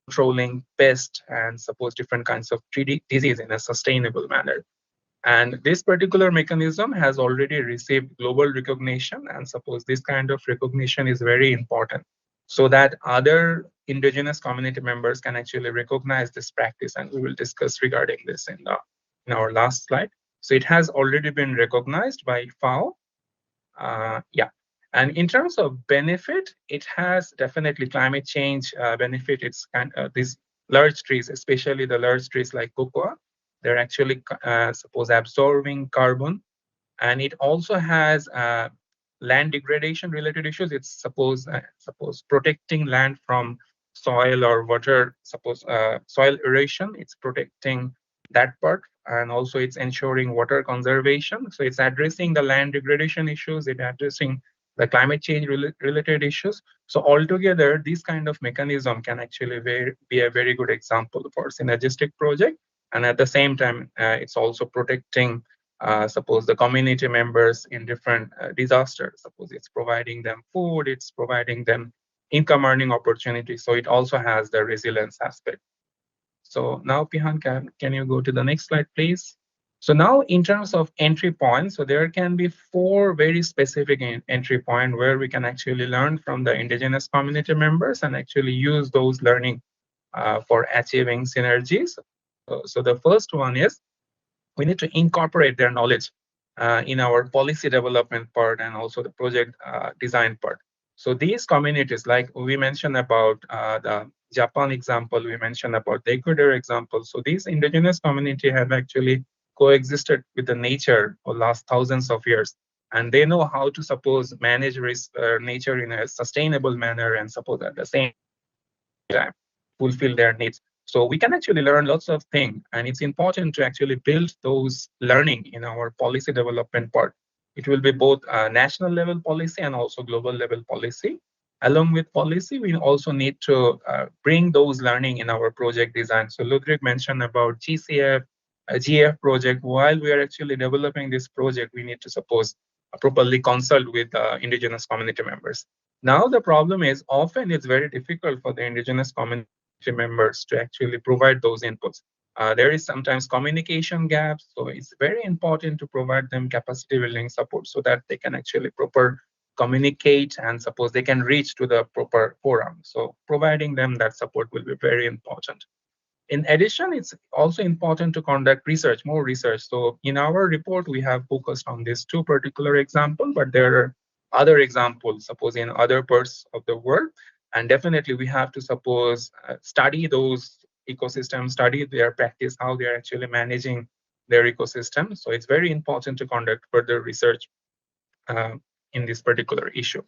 controlling pests and suppose different kinds of tree disease in a sustainable manner. And this particular mechanism has already received global recognition, and suppose this kind of recognition is very important so that other indigenous community members can actually recognize this practice. And we will discuss regarding this in our last slide. So it has already been recognized by FAO. Yeah. And in terms of benefit, it has definitely climate change benefit. It's these large trees, especially the large trees like cocoa, they're actually suppose absorbing carbon, and it also has land degradation related issues. It's suppose protecting land from soil or water, suppose soil erosion. It's protecting that part, and also it's ensuring water conservation. So it's addressing the land degradation issues. It's addressing the climate change related issues. So altogether, this kind of mechanism can actually be a very good example for synergistic project. And at the same time, it's also protecting, suppose the community members in different disasters. Suppose it's providing them food, it's providing them income earning opportunities. So it also has the resilience aspect. So now, Pihan, can you go to the next slide, please? So now in terms of entry points, so there can be 4 very specific entry points where we can actually learn from the indigenous community members and actually use those learning for achieving synergies. So the first one is we need to incorporate their knowledge in our policy development part and also the project design part. So these communities, like we mentioned about the Japan example, we mentioned about the Ecuador example. So these indigenous community have actually coexisted with the nature for last thousands of years. And they know how to suppose manage nature in a sustainable manner and suppose at the same time fulfill their needs. So we can actually learn lots of things, and it's important to actually build those learning in our policy development part. It will be both national level policy and also global level policy. Along with policy, we also need to bring those learning in our project design. So Ludwig mentioned about GCF, GF project. While we are actually developing this project, we need to suppose properly consult with indigenous community members. Now the problem is often it's very difficult for the indigenous community members to actually provide those inputs. There is sometimes communication gaps, so it's very important to provide them capacity building support so that they can actually proper communicate and suppose they can reach to the proper forum. So providing them that support will be very important. In addition, it's also important to conduct research, more research. So in our report, we have focused on these 2 particular examples, but there are other examples, suppose in other parts of the world. And definitely we have to suppose study those ecosystems, study their practice, how they're actually managing their ecosystem. So it's very important to conduct further research in this particular issue.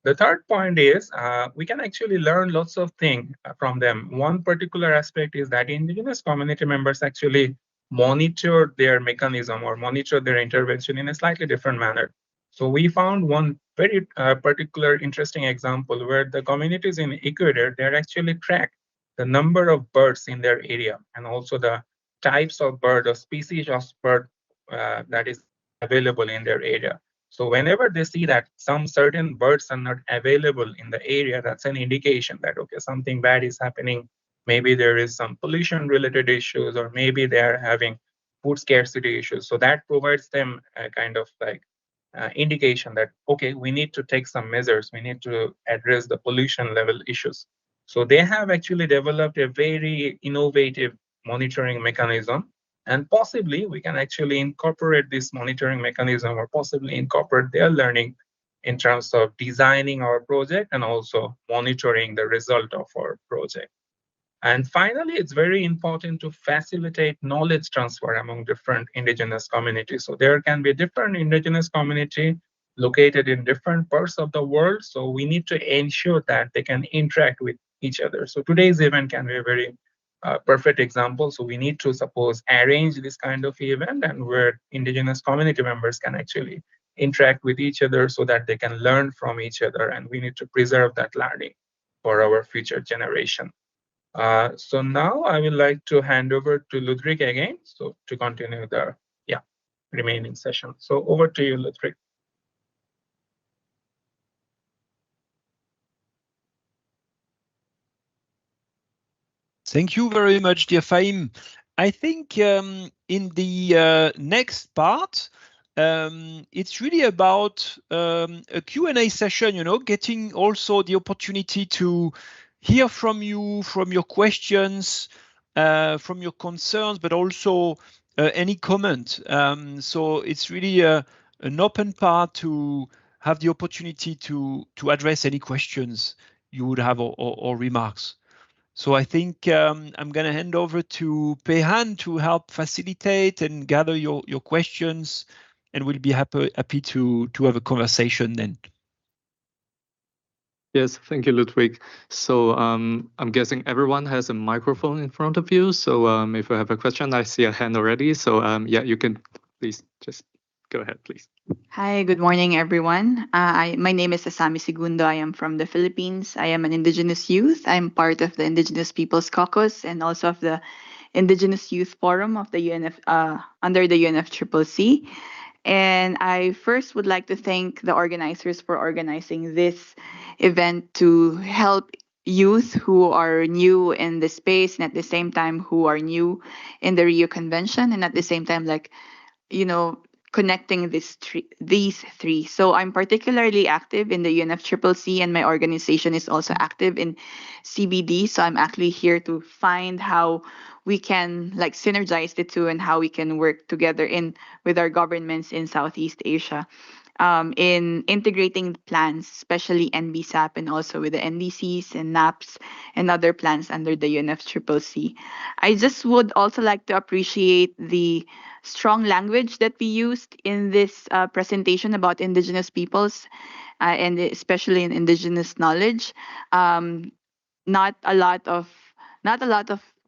The third point is we can actually learn lots of things from them. One particular aspect is that indigenous community members actually monitor their mechanism or monitor their intervention in a slightly different manner. So we found one very particular interesting example where the communities in Ecuador, they're actually track the number of birds in their area and also the types of bird or species of bird that is available in their area. So whenever they see that some certain birds are not available in the area, that's an indication that, okay, something bad is happening. Maybe there is some pollution related issues, or maybe they are having food scarcity issues. So that provides them a kind of like indication that, okay, we need to take some measures. We need to address the pollution level issues. So they have actually developed a very innovative monitoring mechanism. And possibly we can actually incorporate this monitoring mechanism or possibly incorporate their learning in terms of designing our project and also monitoring the result of our project. And finally, it's very important to facilitate knowledge transfer among different indigenous communities. So there can be different indigenous community located in different parts of the world. So we need to ensure that they can interact with each other. So today's event can be a very perfect example. So we need to suppose arrange this kind of event and where indigenous community members can actually interact with each other so that they can learn from each other. And we need to preserve that learning for our future generation. So now I would like to hand over to Ludwig again, so to continue the remaining session. So over to you, Ludwig. Thank you very much, dear Fahim. I think in the next part, it's really about a Q&A session, getting also the opportunity to hear from you, from your questions, from your concerns, but also any comment. So it's really an open part to have the opportunity to address any questions you would have or remarks. So I think I'm going to hand over to Pehan to help facilitate and gather your questions, and we'll be happy to have a conversation then. Yes, thank you, Ludwig. So I'm guessing everyone has a microphone in front of you. So if you have a question, I see a hand already. So yeah, you can please just go ahead, please. Hi, good morning, everyone. My name is Asami Segundo. I am from the Philippines. I am an Indigenous youth. I'm part of the Indigenous Peoples Caucus and also of the Indigenous Youth Forum of the UNF under the UNFCCC. And I first would like to thank the organizers for organizing this event to help youth who are new in the space and at the same time who are new in the Rio Convention and at the same time connecting these three. So I'm particularly active in the UNFCCC and my organization is also active in CBD. So I'm actually here to find how we can synergize the two and how we can work together with our governments in Southeast Asia in integrating plans, especially NBSAP and also with the NDCs and NAPs and other plans under the UNFCCC. I just would also like to appreciate the strong language that we used in this presentation about Indigenous peoples and especially in Indigenous knowledge. Not a lot of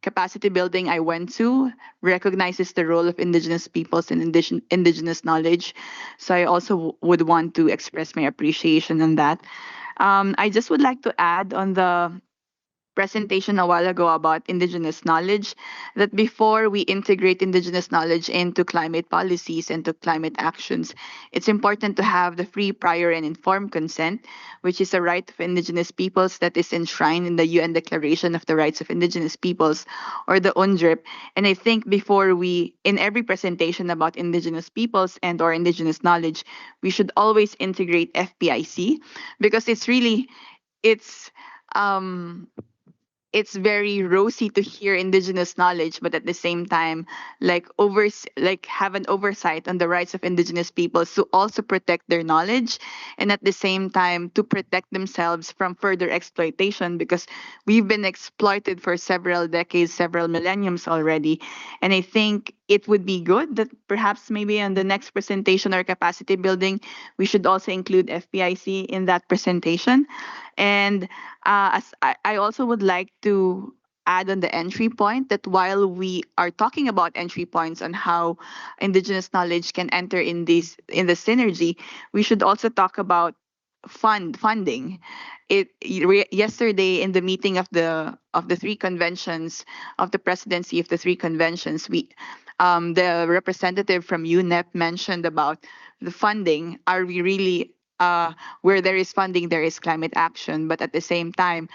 capacity building I went to recognizes the role of Indigenous peoples and Indigenous knowledge. So I also would want to express my appreciation on that. I just would like to add on the presentation a while ago about Indigenous knowledge, that before we integrate Indigenous knowledge into climate policies and to climate actions, it's important to have the free, prior, and informed consent, which is a right of Indigenous peoples that is enshrined in the UN Declaration of the Rights of Indigenous Peoples, or the UNDRIP. And I think before in every presentation about Indigenous peoples and or Indigenous knowledge, we should always integrate FPIC, because it's very rosy to hear Indigenous knowledge, but at the same time, have an oversight on the rights of Indigenous peoples to also protect their knowledge, and at the same time to protect themselves from further exploitation, because we've been exploited for several decades, several millenniums already. And I think it would be good that perhaps maybe on the next presentation or capacity building, we should also include FPIC in that presentation. And as I also would like to add on the entry point that while we are talking about entry points on how Indigenous knowledge can enter in the synergy, we should also talk about funding. Yesterday in the meeting of the three conventions, of the presidency of the three conventions, the representative from UNEP mentioned about the funding. Are we really where there is funding, there is climate action? But at the same time,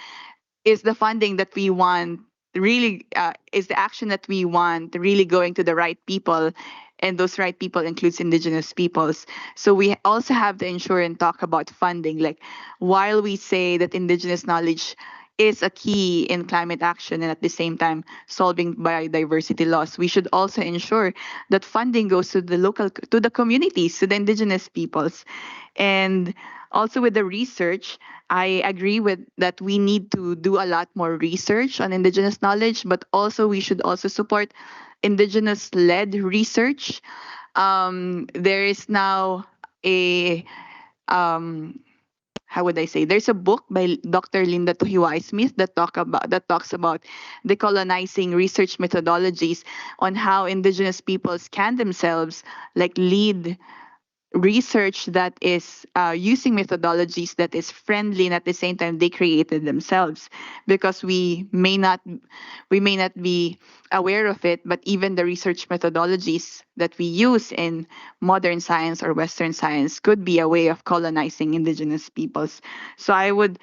is the funding that we want really, is the action that we want really going to the right people? And those right people includes Indigenous peoples. So we also have to ensure and talk about funding. While we say that Indigenous knowledge is a key in climate action and at the same time solving biodiversity loss, we should also ensure that funding goes to the communities, to the Indigenous peoples. And Also with the research, I agree with that we need to do a lot more research on indigenous knowledge, but also we should also support indigenous-led research. There is now a how would I say? There's a book by Dr. Linda Tuhiwai Smith that talks about decolonizing research methodologies on how indigenous peoples can themselves like lead research that is using methodologies that is friendly, and at the same time they created themselves, because we may not be aware of it, but even the research methodologies that we use in modern science or Western science could be a way of colonizing indigenous peoples. So I would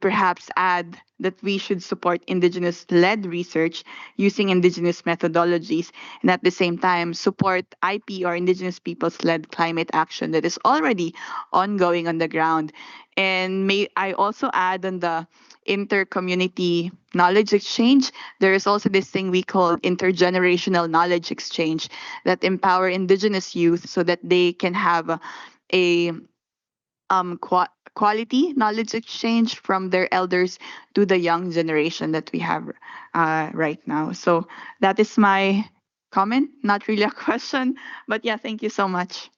perhaps add that we should support indigenous-led research using indigenous methodologies, and at the same time support IP or indigenous peoples-led climate action that is already ongoing on the ground. And may I also add on the inter-community knowledge exchange, there is also this thing we call intergenerational knowledge exchange that empower indigenous youth so that they can have a quality knowledge exchange from their elders to the young generation that we have right now. So that is my comment, not really a question, but yeah, thank you so much.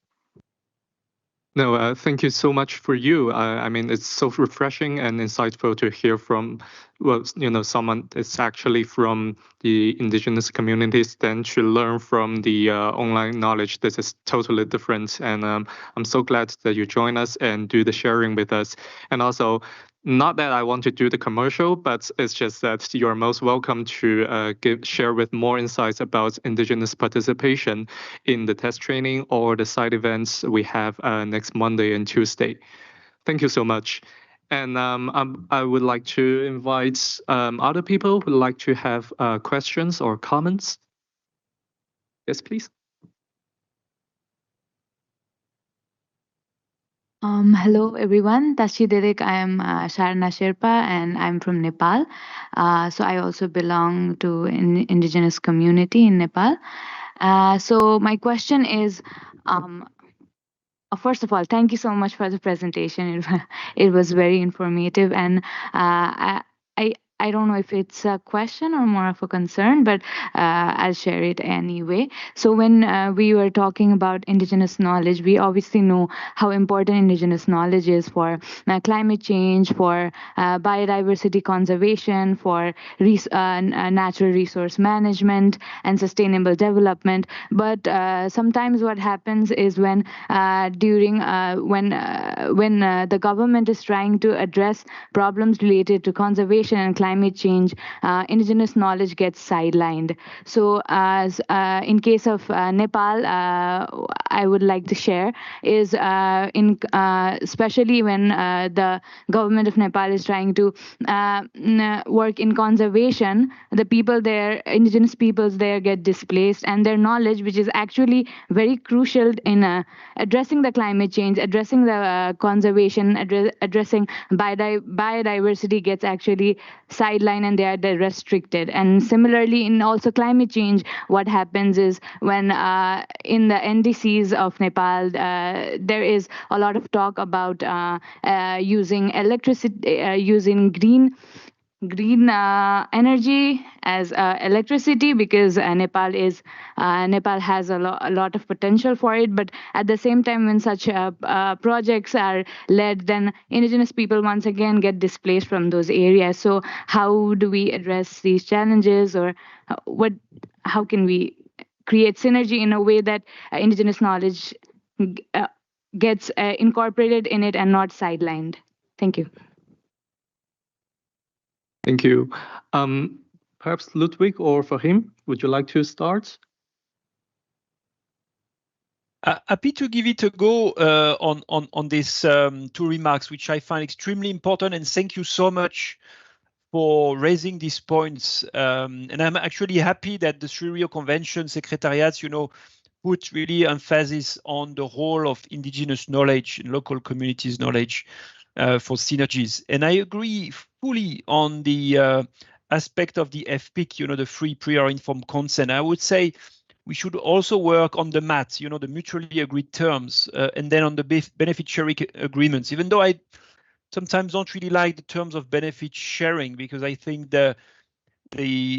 No, thank you so much for you. I mean, it's so refreshing and insightful to hear from, well, someone that's actually from the indigenous communities, then to learn from the online knowledge. This is totally different. And I'm so glad that you join us and do the sharing with us. And also, not that I want to do the commercial, but it's just that you are most welcome to share with more insights about indigenous participation in the test training or the side events we have next Monday and Tuesday. Thank you so much. And I would like to invite other people who would like to have questions or comments. Yes, please. Hello everyone, Tashi Derek. I am Sharna Sherpa and I'm from Nepal. So I also belong to an indigenous community in Nepal. So my question is, first of all, thank you so much for the presentation. It was very informative, and I don't know if it's a question or more of a concern, but I'll share it anyway. So when we were talking about indigenous knowledge, we obviously know how important indigenous knowledge is for climate change, for biodiversity conservation, for natural resource management and sustainable development. But sometimes what happens is when the government is trying to address problems related to conservation and climate change, indigenous knowledge gets sidelined. So as in case of Nepal, I would like to share is especially when the government of Nepal is trying to work in conservation, the people there, indigenous peoples there, get displaced, and their knowledge, which is actually very crucial in addressing the climate change, addressing the conservation, addressing biodiversity, gets actually sidelined, and they are restricted. And similarly, in also climate change, what happens is when in the NDCs of Nepal, there is a lot of talk about using electricity, using green energy as electricity, because Nepal has a lot of potential for it. But at the same time, when such projects are led, then indigenous people once again get displaced from those areas. So how do we address these challenges, or how can we create synergy in a way that indigenous knowledge gets incorporated in it and not sidelined? Thank you. Thank you. Perhaps Ludwig or Fahim, would you like to start? Happy to give it a go on these two remarks, which I find extremely important, and thank you so much for raising these points. And I'm actually happy that the three Rio Convention secretariats, put really emphasis on the role of indigenous knowledge and local communities' knowledge for synergies. And I agree fully on the aspect of the FPIC, the free, prior, informed consent. I would say we should also work on the maths, the mutually agreed terms, and then on the benefit sharing agreements, even though I sometimes don't really like the terms of benefit sharing, because I think the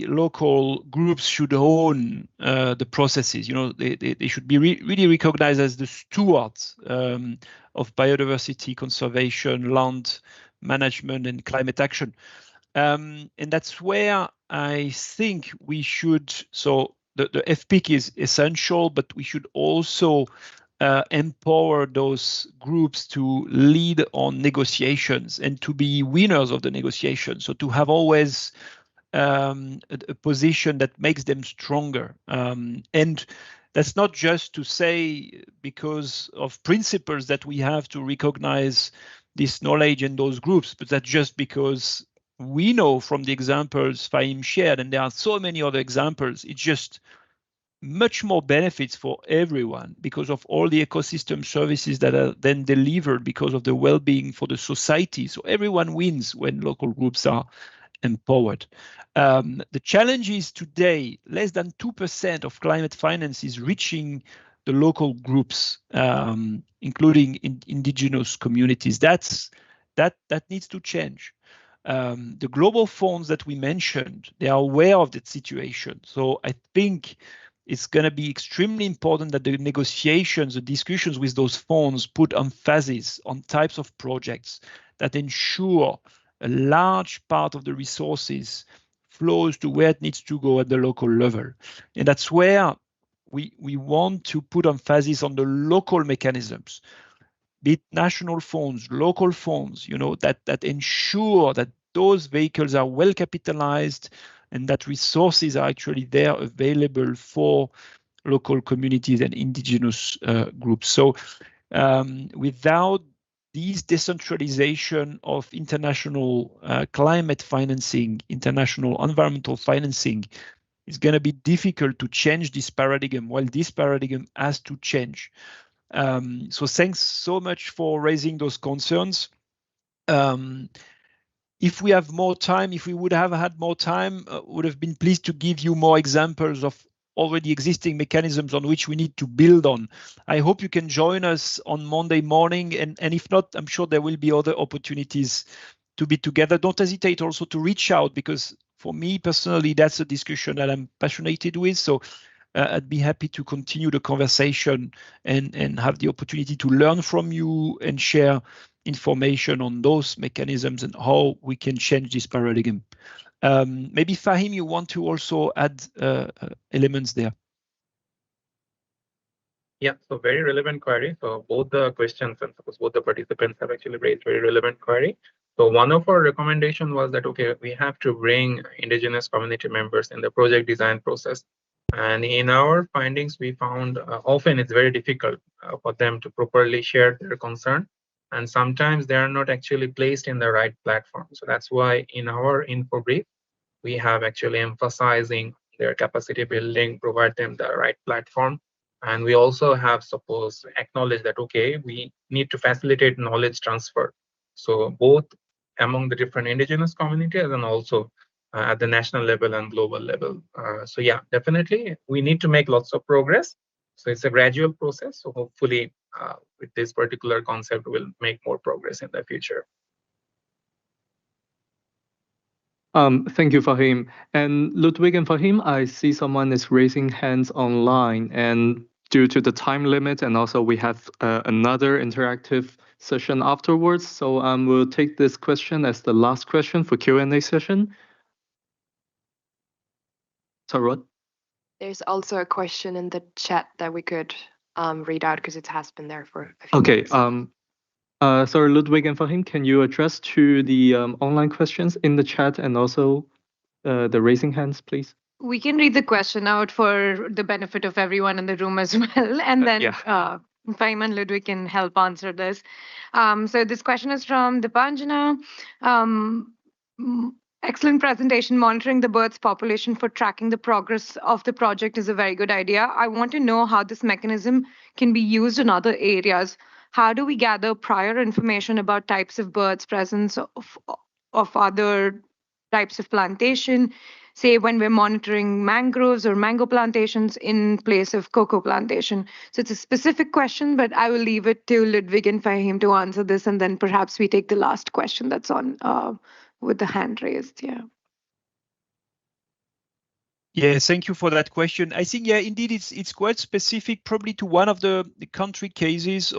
local groups should own the processes. They should be really recognized as the stewards of biodiversity conservation, land management, and climate action. And that's where I think we should, so the FPIC is essential, but we should also empower those groups to lead on negotiations and to be winners of the negotiations. So to have always a position that makes them stronger. And that's not just to say because of principles that we have to recognize this knowledge in those groups, but that's just because we know from the examples Fahim shared, and there are so many other examples, it's just much more benefits for everyone because of all the ecosystem services that are then delivered because of the well-being for the society. So everyone wins when local groups are empowered. The challenge is today, less than 2% of climate finance is reaching the local groups, including indigenous communities. That needs to change. The global funds that we mentioned, they are aware of that situation. So I think it's going to be extremely important that the negotiations, the discussions with those funds put emphasis on types of projects that ensure a large part of the resources flows to where it needs to go at the local level. And that's where we want to put emphasis on the local mechanisms, be it national funds, local funds, that ensure that those vehicles are well capitalized and that resources are actually there available for local communities and indigenous groups. So without these decentralization of international climate financing, international environmental financing, it's going to be difficult to change this paradigm, while this paradigm has to change. So thanks so much for raising those concerns. If we have more time, if we would have had more time, would have been pleased to give you more examples of already existing mechanisms on which we need to build on. I hope you can join us on Monday morning, and if not, I'm sure there will be other opportunities to be together. Don't hesitate also to reach out, because for me personally, that's a discussion that I'm passionate with. So I'd be happy to continue the conversation and have the opportunity to learn from you and share information on those mechanisms and how we can change this paradigm. Maybe Fahim, you want to also add elements there? Yeah, so very relevant query. So both the questions, and suppose both the participants have actually raised very relevant query. So one of our recommendations was that, okay, we have to bring indigenous community members in the project design process. And in our findings, we found often it's very difficult for them to properly share their concern. And sometimes they are not actually placed in the right platform. So that's why in our info brief, we have actually emphasizing their capacity building, provide them the right platform. And we also have, suppose, acknowledge that, okay, we need to facilitate knowledge transfer. So both among the different indigenous communities and also at the national level and global level. So yeah, definitely we need to make lots of progress. So it's a gradual process. So hopefully with this particular concept, we'll make more progress in the future. Thank you, Fahim. And Ludwig and Fahim, I see someone is raising hands online, and due to the time limit, and also we have another interactive session afterwards. So we'll take this question as the last question for Q&A session. Tarot? There's also a question in the chat that we could read out because it has been there for a few minutes. Sorry, Ludwig and Fahim, can you address to the online questions in the chat and also the raising hands, please? We can read the question out for the benefit of everyone in the room as well, and then Fahim and Ludwig can help answer this. So this question is from Dipanjana. Excellent presentation. Monitoring the birds population for tracking the progress of the project is a very good idea. I want to know how this mechanism can be used in other areas. How do we gather prior information about types of birds, presence of other types of plantation, say when we're monitoring mangroves or mango plantations in place of cocoa plantation. So it's a specific question, but I will leave it to Ludwig and Fahim to answer this, and then perhaps we take the last question that's on with the hand raised. Yeah. Yeah, thank you for that question. I think, yeah, indeed, it's quite specific, probably to one of the country cases,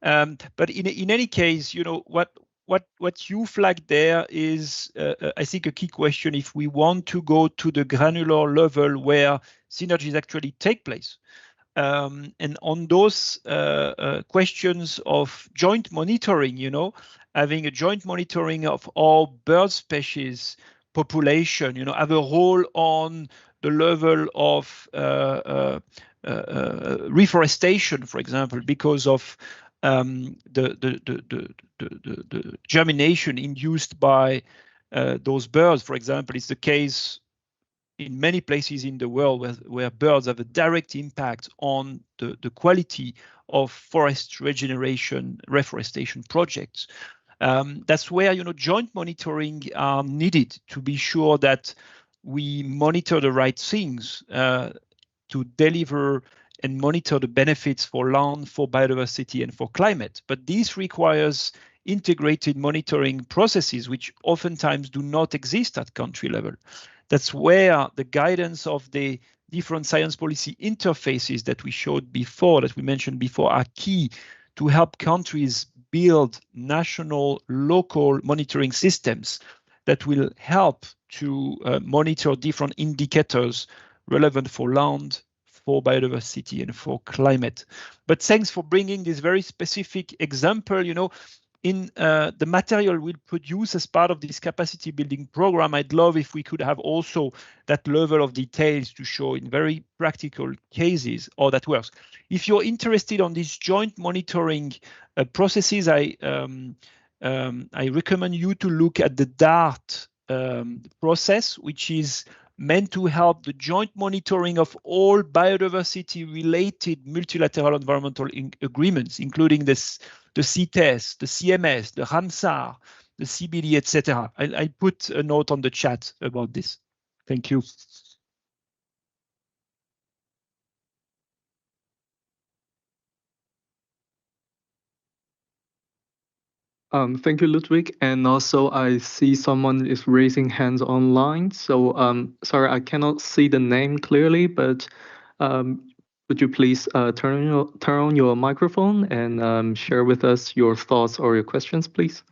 but in any case, you know, what you flagged there is, I think, a key question if we want to go to the granular level where synergies actually take place. And on those questions of joint monitoring, you know, having a joint monitoring of all bird species population, you know, have a role on the level of reforestation, for example, because of the germination induced by those birds. For example, it's the case in many places in the world where birds have a direct impact on the quality of forest regeneration, reforestation projects. That's where, you know, joint monitoring are needed to be sure that we monitor the right things to deliver and monitor the benefits for land, for biodiversity, and for climate. But this requires integrated monitoring processes, which oftentimes do not exist at country level. That's where the guidance of the different science policy interfaces that we showed before, that we mentioned before, are key to help countries build national, local monitoring systems that will help to monitor different indicators relevant for land, for biodiversity, and for climate. But thanks for bringing this very specific example. You know, in the material we'll produce as part of this capacity building program, I'd love if we could have also that level of details to show in very practical cases how that works. If you're interested on these joint monitoring processes, I recommend you to look at the DART process, which is meant to help the joint monitoring of all biodiversity-related multilateral environmental agreements, including the CITES, the CMS, the Ramsar, the CBD, etc. I put a note on the chat about this. Thank you. Thank you, Ludwig. And also, I see someone is raising hands online. So, sorry, I cannot see the name clearly, but would you please turn on your microphone and share with us your thoughts or your questions, please?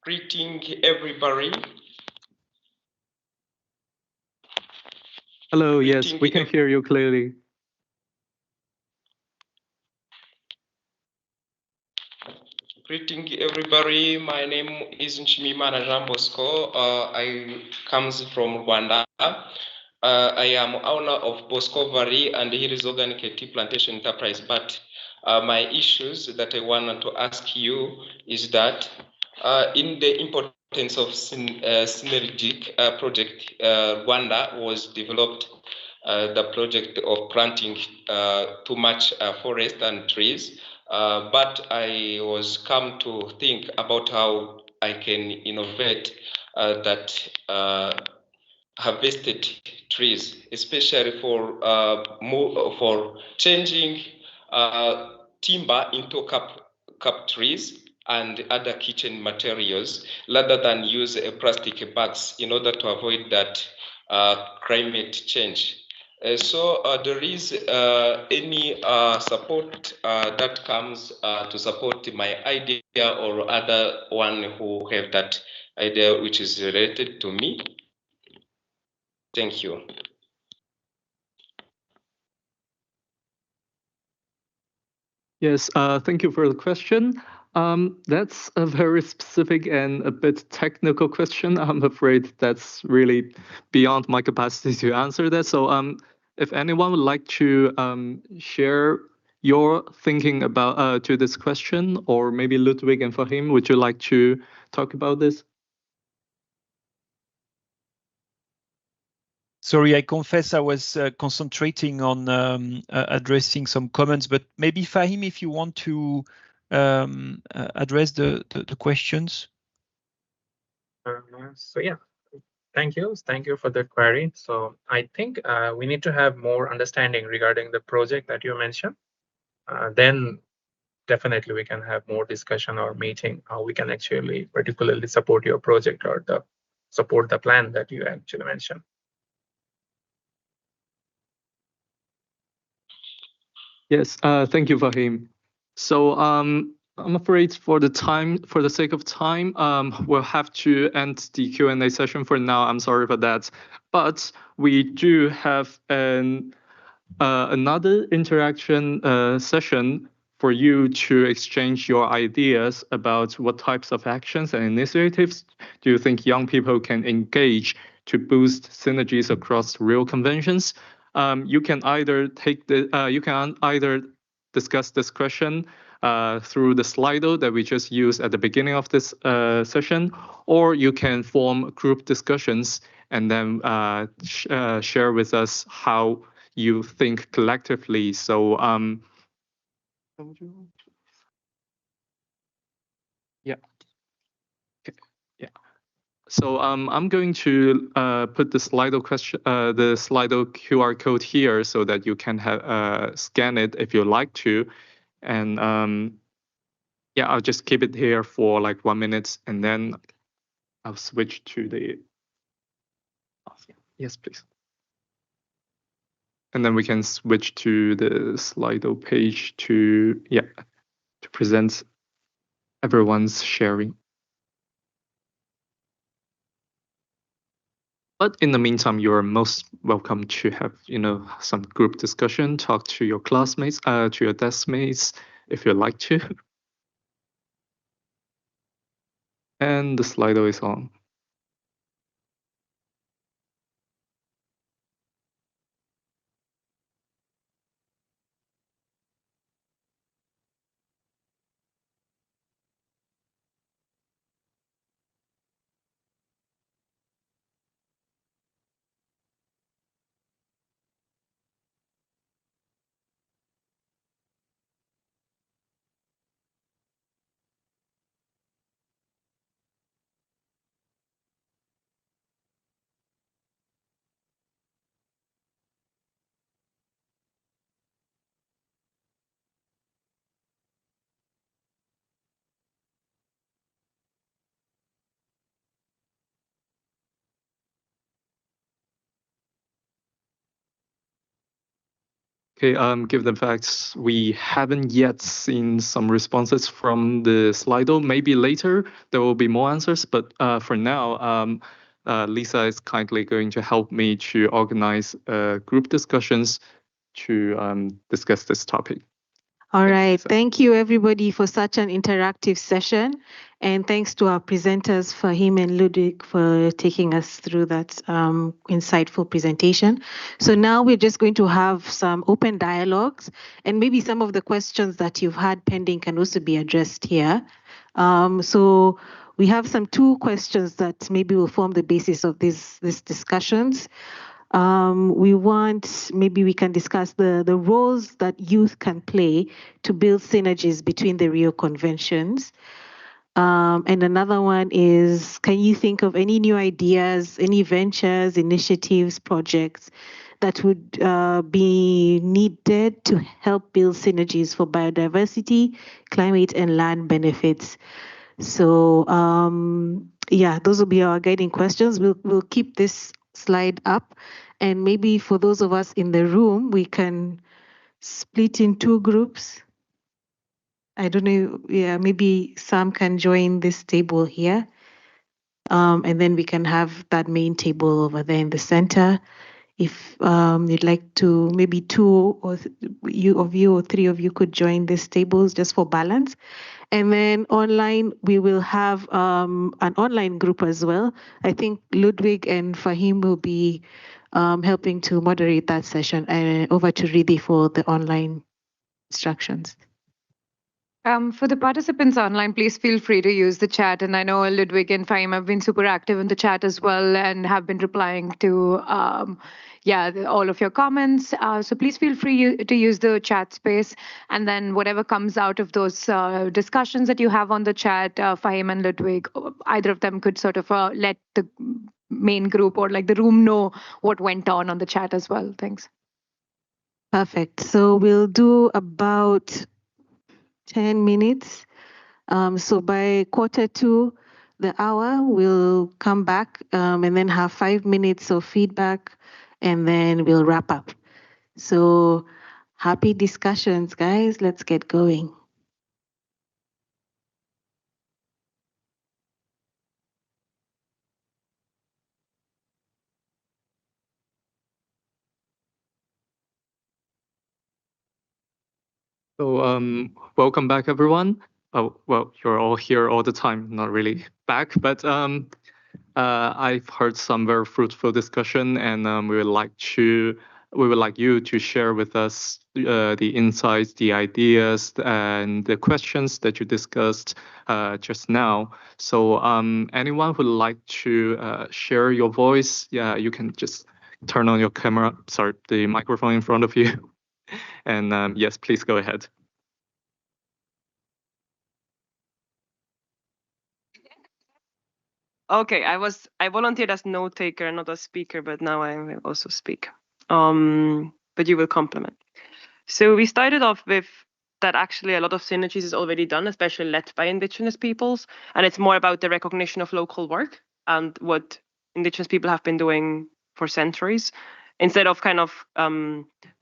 Greeting everybody. Hello, yes, we can hear you clearly. Greeting everybody. My name is Nshimimana Jean Bosco. I comes from Rwanda. I am owner of Bosco Valley and Hills Organic Tea Plantation Enterprise. But my issues that I wanted to ask you is that in the importance of synergistic project, Rwanda was developed the project of planting too much forest and trees. But I was come to think about how I can innovate that harvested trees, especially for changing timber into cup trees and other kitchen materials, rather than use plastic bags in order to avoid that climate change. So there is any support that comes to support my idea, or other one who have that idea which is related to me? Thank you. Yes, thank you for the question. That's a very specific and a bit technical question. I'm afraid that's really beyond my capacity to answer that. So if anyone would like to share your thinking about to this question, or maybe Ludwig and Fahim, would you like to talk about this? Sorry, I confess I was concentrating on addressing some comments, but maybe Fahim, if you want to address the questions. So yeah, thank you. Thank you for the query. So I think we need to have more understanding regarding the project that you mentioned. Then definitely we can have more discussion or meeting how we can actually particularly support your project or support the plan that you actually mentioned. Yes, thank you, Fahim. So I'm afraid for the sake of time, we'll have to end the Q&A session for now. I'm sorry for that. But we do have another interaction session for you to exchange your ideas about what types of actions and initiatives do you think young people can engage to boost synergies across Rio Conventions. You can either discuss this question through the Slido that we just used at the beginning of this session, or you can form group discussions and then share with us how you think collectively. So yeah. Okay. Yeah. So I'm going to put the Slido QR code here so that you can scan it if you like to, and yeah, I'll just keep it here for like 1 minute, and then I'll switch to the. Yes, please. And then we can switch to the Slido page to present everyone's sharing. But in the meantime, you're most welcome to have, some group discussion, talk to your classmates, to your desk mates, if you'd like to. And the Slido is on. Okay, given the facts, we haven't yet seen some responses from the Slido. Maybe later there will be more answers, but for now, Lisa is kindly going to help me to organize group discussions to discuss this topic. All right. Thank you, everybody, for such an interactive session. And thanks to our presenters, Fahim and Ludwig, for taking us through that insightful presentation. So now we're just going to have some open dialogues, and maybe some of the questions that you've had pending can also be addressed here. So we have two questions that maybe will form the basis of these discussions. Maybe we can discuss the roles that youth can play to build synergies between the Rio Conventions. And another one is, can you think of any new ideas, any ventures, initiatives, projects that would be needed to help build synergies for biodiversity, climate, and land benefits? So yeah, those will be our guiding questions. We'll keep this slide up, and maybe for those of us in the room, we can split in two groups. I don't know, yeah, maybe Sam can join this table here, and then we can have that main table over there in the center. If you'd like to, maybe two or you or three of you could join these tables just for balance. And then online, we will have an online group as well. I think Ludwig and Fahim will be helping to moderate that session. And over to Riddhi for the online instructions. For the participants online, please feel free to use the chat. And I know Ludwig and Fahim have been super active in the chat as well and have been replying to all of your comments. So please feel free to use the chat space. And then whatever comes out of those discussions that you have on the chat, Fahim and Ludwig, either of them could sort of let the main group or like the room know what went on the chat as well. Thanks. Perfect. So we'll do about 10 minutes. So by 1:45, the hour, we'll come back and then have 5 minutes of feedback, and then we'll wrap up. So happy discussions, guys. Let's get going. So welcome back, everyone. Oh, well, you're all here all the time, not really back, but I've heard some very fruitful discussion, and we would like you to share with us the insights, the ideas, and the questions that you discussed just now. So anyone who'd like to share your voice, yeah, you can just turn on your camera, the microphone in front of you. And yes, please go ahead. Okay, I volunteered as note taker, not as speaker, but now I will also speak. But you will complement. So we started off with that actually a lot of synergies is already done, especially led by Indigenous peoples, and it's more about the recognition of local work and what Indigenous people have been doing for centuries, instead of kind of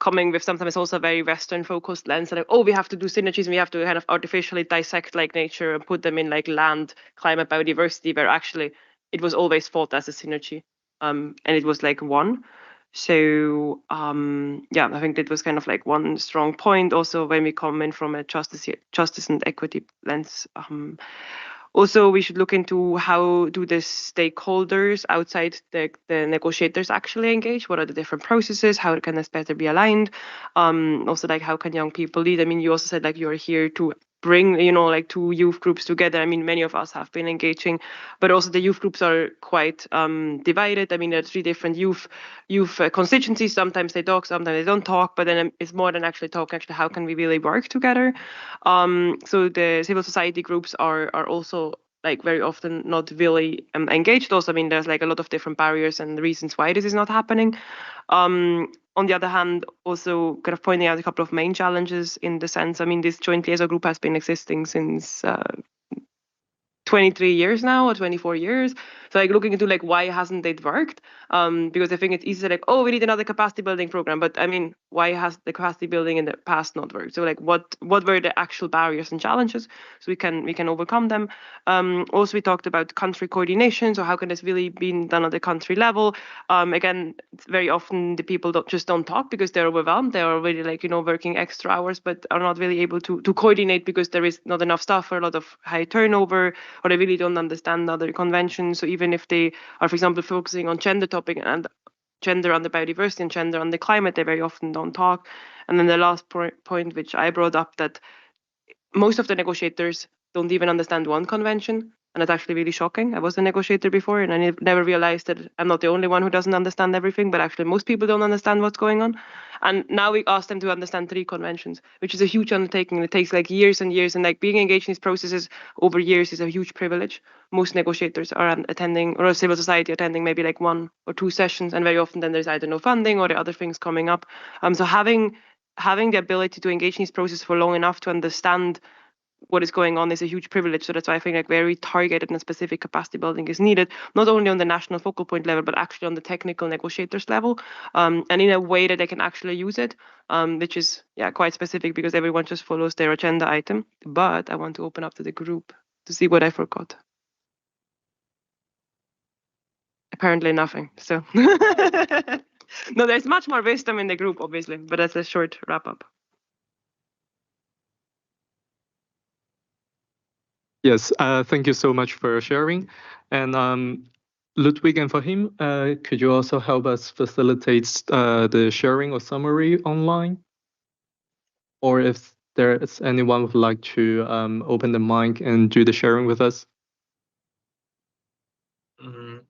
coming with sometimes also a very Western focused lens, like, oh, we have to do synergies and we have to kind of artificially dissect like nature and put them in like land, climate, biodiversity, where actually it was always thought as a synergy, and it was like one. So I think that was kind of like one strong point. Also, when we come in from a justice and equity lens, also we should look into how do the stakeholders outside the negotiators actually engage. What are the different processes? How can this better be aligned? Also, like how can young people lead? I mean, you also said like you're here to bring like two youth groups together. I mean, many of us have been engaging, but also the youth groups are quite divided. I mean, there are three different youth constituencies. Sometimes they talk, sometimes they don't talk, but then it's more than actually talk. Actually, how can we really work together? So the civil society groups are also like very often not really engaged. Also, I mean, there's like a lot of different barriers and reasons why this is not happening. On the other hand, also kind of pointing out a couple of main challenges in the sense, I mean, this joint liaison group has been existing since 23 years now or 24 years. So like looking into like why hasn't it worked? Because I think it's easy to like, oh, we need another capacity building program. But I mean, why has the capacity building in the past not worked? So like what were the actual barriers and challenges so we can overcome them? Also, we talked about country coordination. So how can this really be done at the country level? Again, very often the people don't talk because they're overwhelmed. They're already like, working extra hours, but are not really able to coordinate because there is not enough staff or a lot of high turnover, or they really don't understand other conventions. So even if they are, for example, focusing on gender topic and gender on the biodiversity and gender on the climate, they very often don't talk. And then the last point, which I brought up, that most of the negotiators don't even understand one convention. And that's actually really shocking. I was a negotiator before, and I never realized that I'm not the only one who doesn't understand everything, but actually most people don't understand what's going on. And now we ask them to understand 3 conventions, which is a huge undertaking. It takes like years and years, and like being engaged in these processes over years is a huge privilege. Most negotiators are attending, or civil society attending maybe like 1 or 2 sessions, and very often then there's either no funding or the other things coming up. So having the ability to engage in this process for long enough to understand what is going on is a huge privilege. So that's why I think like very targeted and specific capacity building is needed, not only on the national focal point level, but actually on the technical negotiators level, and in a way that they can actually use it, which is quite specific because everyone just follows their agenda item. But I want to open up to the group to see what I forgot. Apparently nothing. So no, there's much more wisdom in the group, obviously, but that's a short wrap up. Yes, thank you so much for sharing. And Ludwig and Fahim, could you also help us facilitate the sharing or summary online? Or if there is anyone who would like to open the mic and do the sharing with us?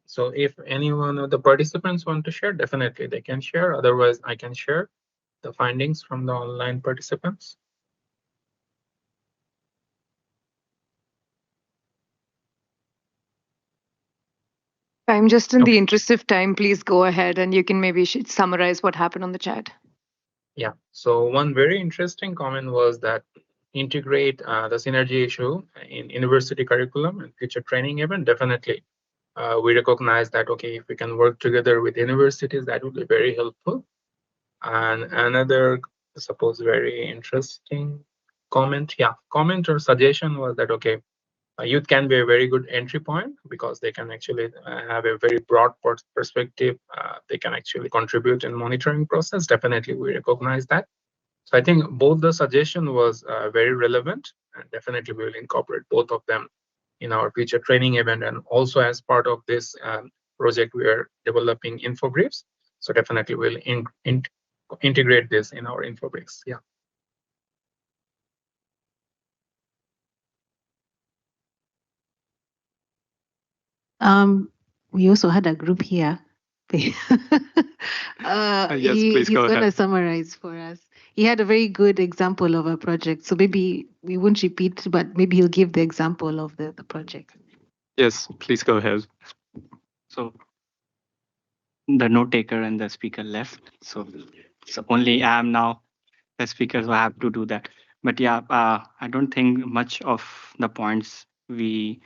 So if any one of the participants want to share, definitely they can share. Otherwise, I can share the findings from the online participants. I'm just in the interest of time, please go ahead and you can maybe summarize what happened on the chat. Yeah, so one very interesting comment was that integrate the synergy issue in university curriculum and future training event. Definitely, we recognize that, okay, if we can work together with universities, that would be very helpful. And another, suppose, very interesting comment or suggestion was that, okay, youth can be a very good entry point because they can actually have a very broad perspective. They can actually contribute in monitoring process. Definitely, we recognize that. So I think both the suggestion was very relevant, and definitely we will incorporate both of them in our future training event. And also as part of this project, we are developing infographics. So definitely we'll integrate this in our infographics. Yeah. We also had a group here. Yes, please He's go going to ahead. summarize for us. He had a very good example of a project. So maybe we won't repeat, but maybe he'll give the example of the project. Yes, please go ahead. So the note taker and the speaker left. So only I am now the speaker, so I have to do that. But yeah, I don't think much of the points we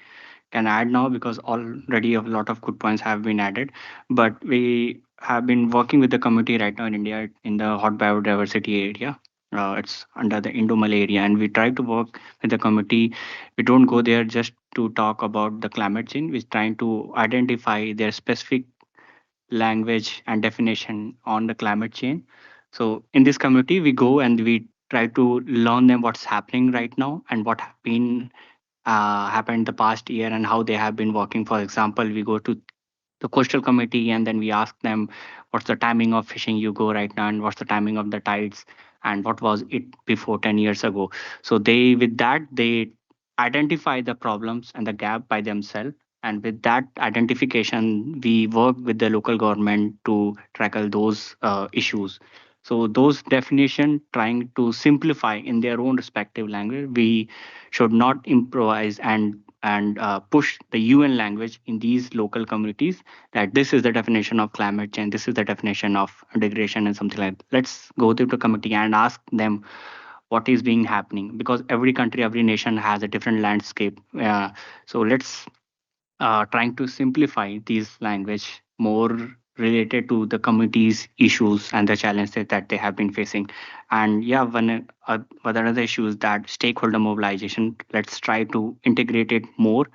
can add now because already a lot of good points have been added. But we have been working with the community right now in India in the hot biodiversity area. It's under the Indo-Malay area, and we try to work with the community. We don't go there just to talk about the climate change. We're trying to identify their specific language and definition on the climate change. So in this community, we go and we try to learn them what's happening right now and what have been happened the past year and how they have been working. For example, we go to the coastal committee and then we ask them what's the timing of fishing you go right now and what's the timing of the tides and what was it before 10 years ago. So they with that they identify the problems and the gap by themselves, and with that identification we work with the local government to tackle those issues. So those definition trying to simplify in their own respective language. We should not improvise and push the UN language in these local communities that this is the definition of climate change, this is the definition of degradation and something like that. Let's go to the committee and ask them what is being happening because every country, every nation has a different landscape. So let's trying to simplify these language more related to the community's issues and the challenges that they have been facing. And yeah, one other issue is that stakeholder mobilization. Let's try to integrate it more.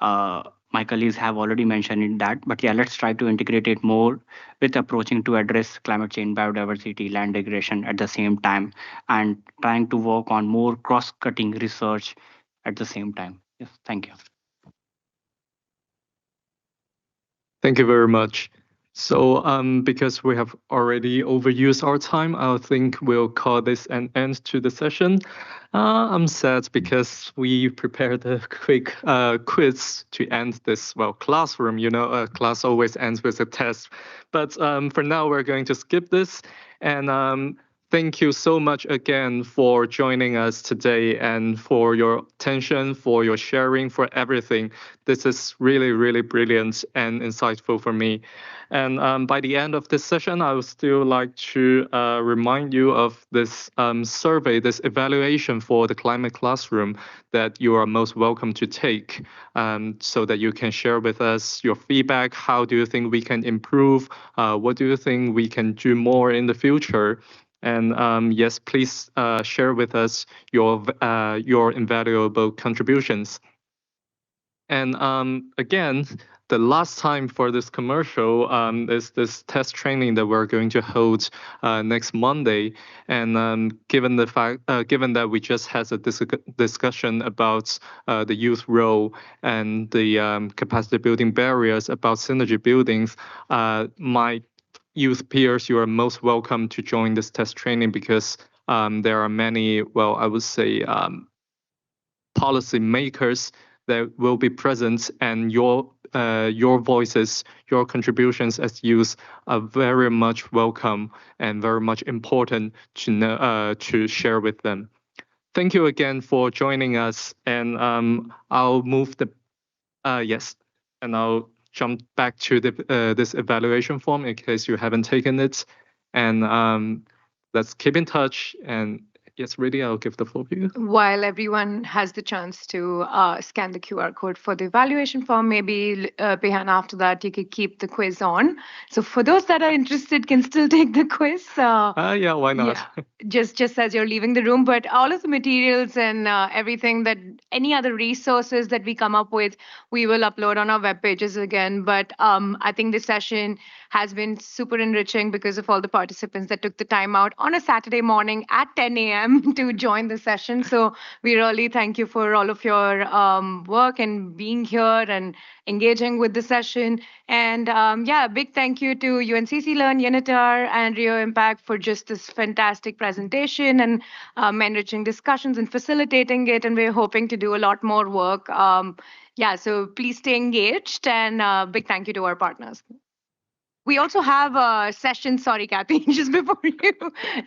My colleagues have already mentioned that, but yeah, let's try to integrate it more with approaching to address climate change, biodiversity, land degradation at the same time, and trying to work on more cross-cutting research at the same time. Yes, thank you. Thank you very much. So because we have already overused our time, I think we'll call this an end to the session. I'm sad because we prepared a quick quiz to end this, classroom. You know, a class always ends with a test. But for now, we're going to skip this. And thank you so much again for joining us today and for your attention, for your sharing, for everything. This is really, really brilliant and insightful for me. And by the end of this session, I would still like to remind you of this survey, this evaluation for the climate classroom that you are most welcome to take so that you can share with us your feedback. How do you think we can improve? What do you think we can do more in the future? And yes, please share with us your invaluable contributions. And again, the last time for this commercial is this test training that we're going to hold next Monday. And given that we just had a discussion about the youth role and the capacity building barriers about synergy buildings, my youth peers, you are most welcome to join this test training because there are many, well, I would say, policymakers that will be present, and your voices, your contributions as youth are very much welcome and very much important to know, to share with them. Thank you again for joining us, and I'll move the yes, and I'll jump back to the this evaluation form in case you haven't taken it, and let's keep in touch. And yes, really, I'll give the floor to you. While everyone has the chance to scan the QR code for the evaluation form, maybe Behan, after that, you could keep the quiz on. So for those that are interested, can still take the quiz. Yeah, why not? Yeah, just as you're leaving the room. But all of the materials and everything that any other resources that we come up with, we will upload on our web pages again. But I think this session has been super enriching because of all the participants that took the time out on a Saturday morning at 10 a.m. to join the session. So we really thank you for all of your work and being here and engaging with the session. And yeah, a big thank you to UNCC Learn, Unitar, and Rio Impact for just this fantastic presentation and enriching discussions and facilitating it. And we're hoping to do a lot more work. Yeah, so please stay engaged, and big thank you to our partners. We also have a session, sorry, Kathy, just before you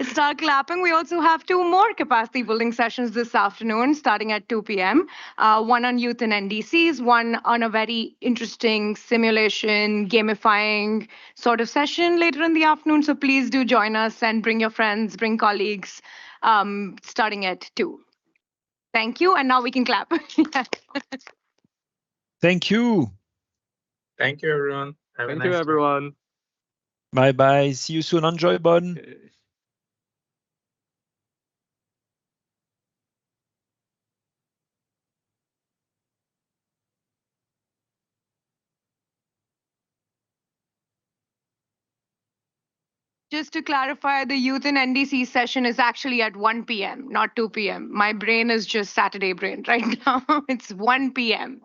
start clapping, we also have 2 more capacity building sessions this afternoon, starting at 2 p.m. One on youth and NDCs, one on a very interesting simulation, gamifying sort of session later in the afternoon. So please do join us and bring your friends, bring colleagues, starting at 2. Thank you, and now we can clap. Thank you. Thank you, everyone. Thank you, everyone. Bye-bye. See you soon. Enjoy, Bonn. Just to clarify, the Youth and NDC session is actually at 1 p.m., not 2 p.m. My brain is just Saturday brain right now. It's 1 p.m.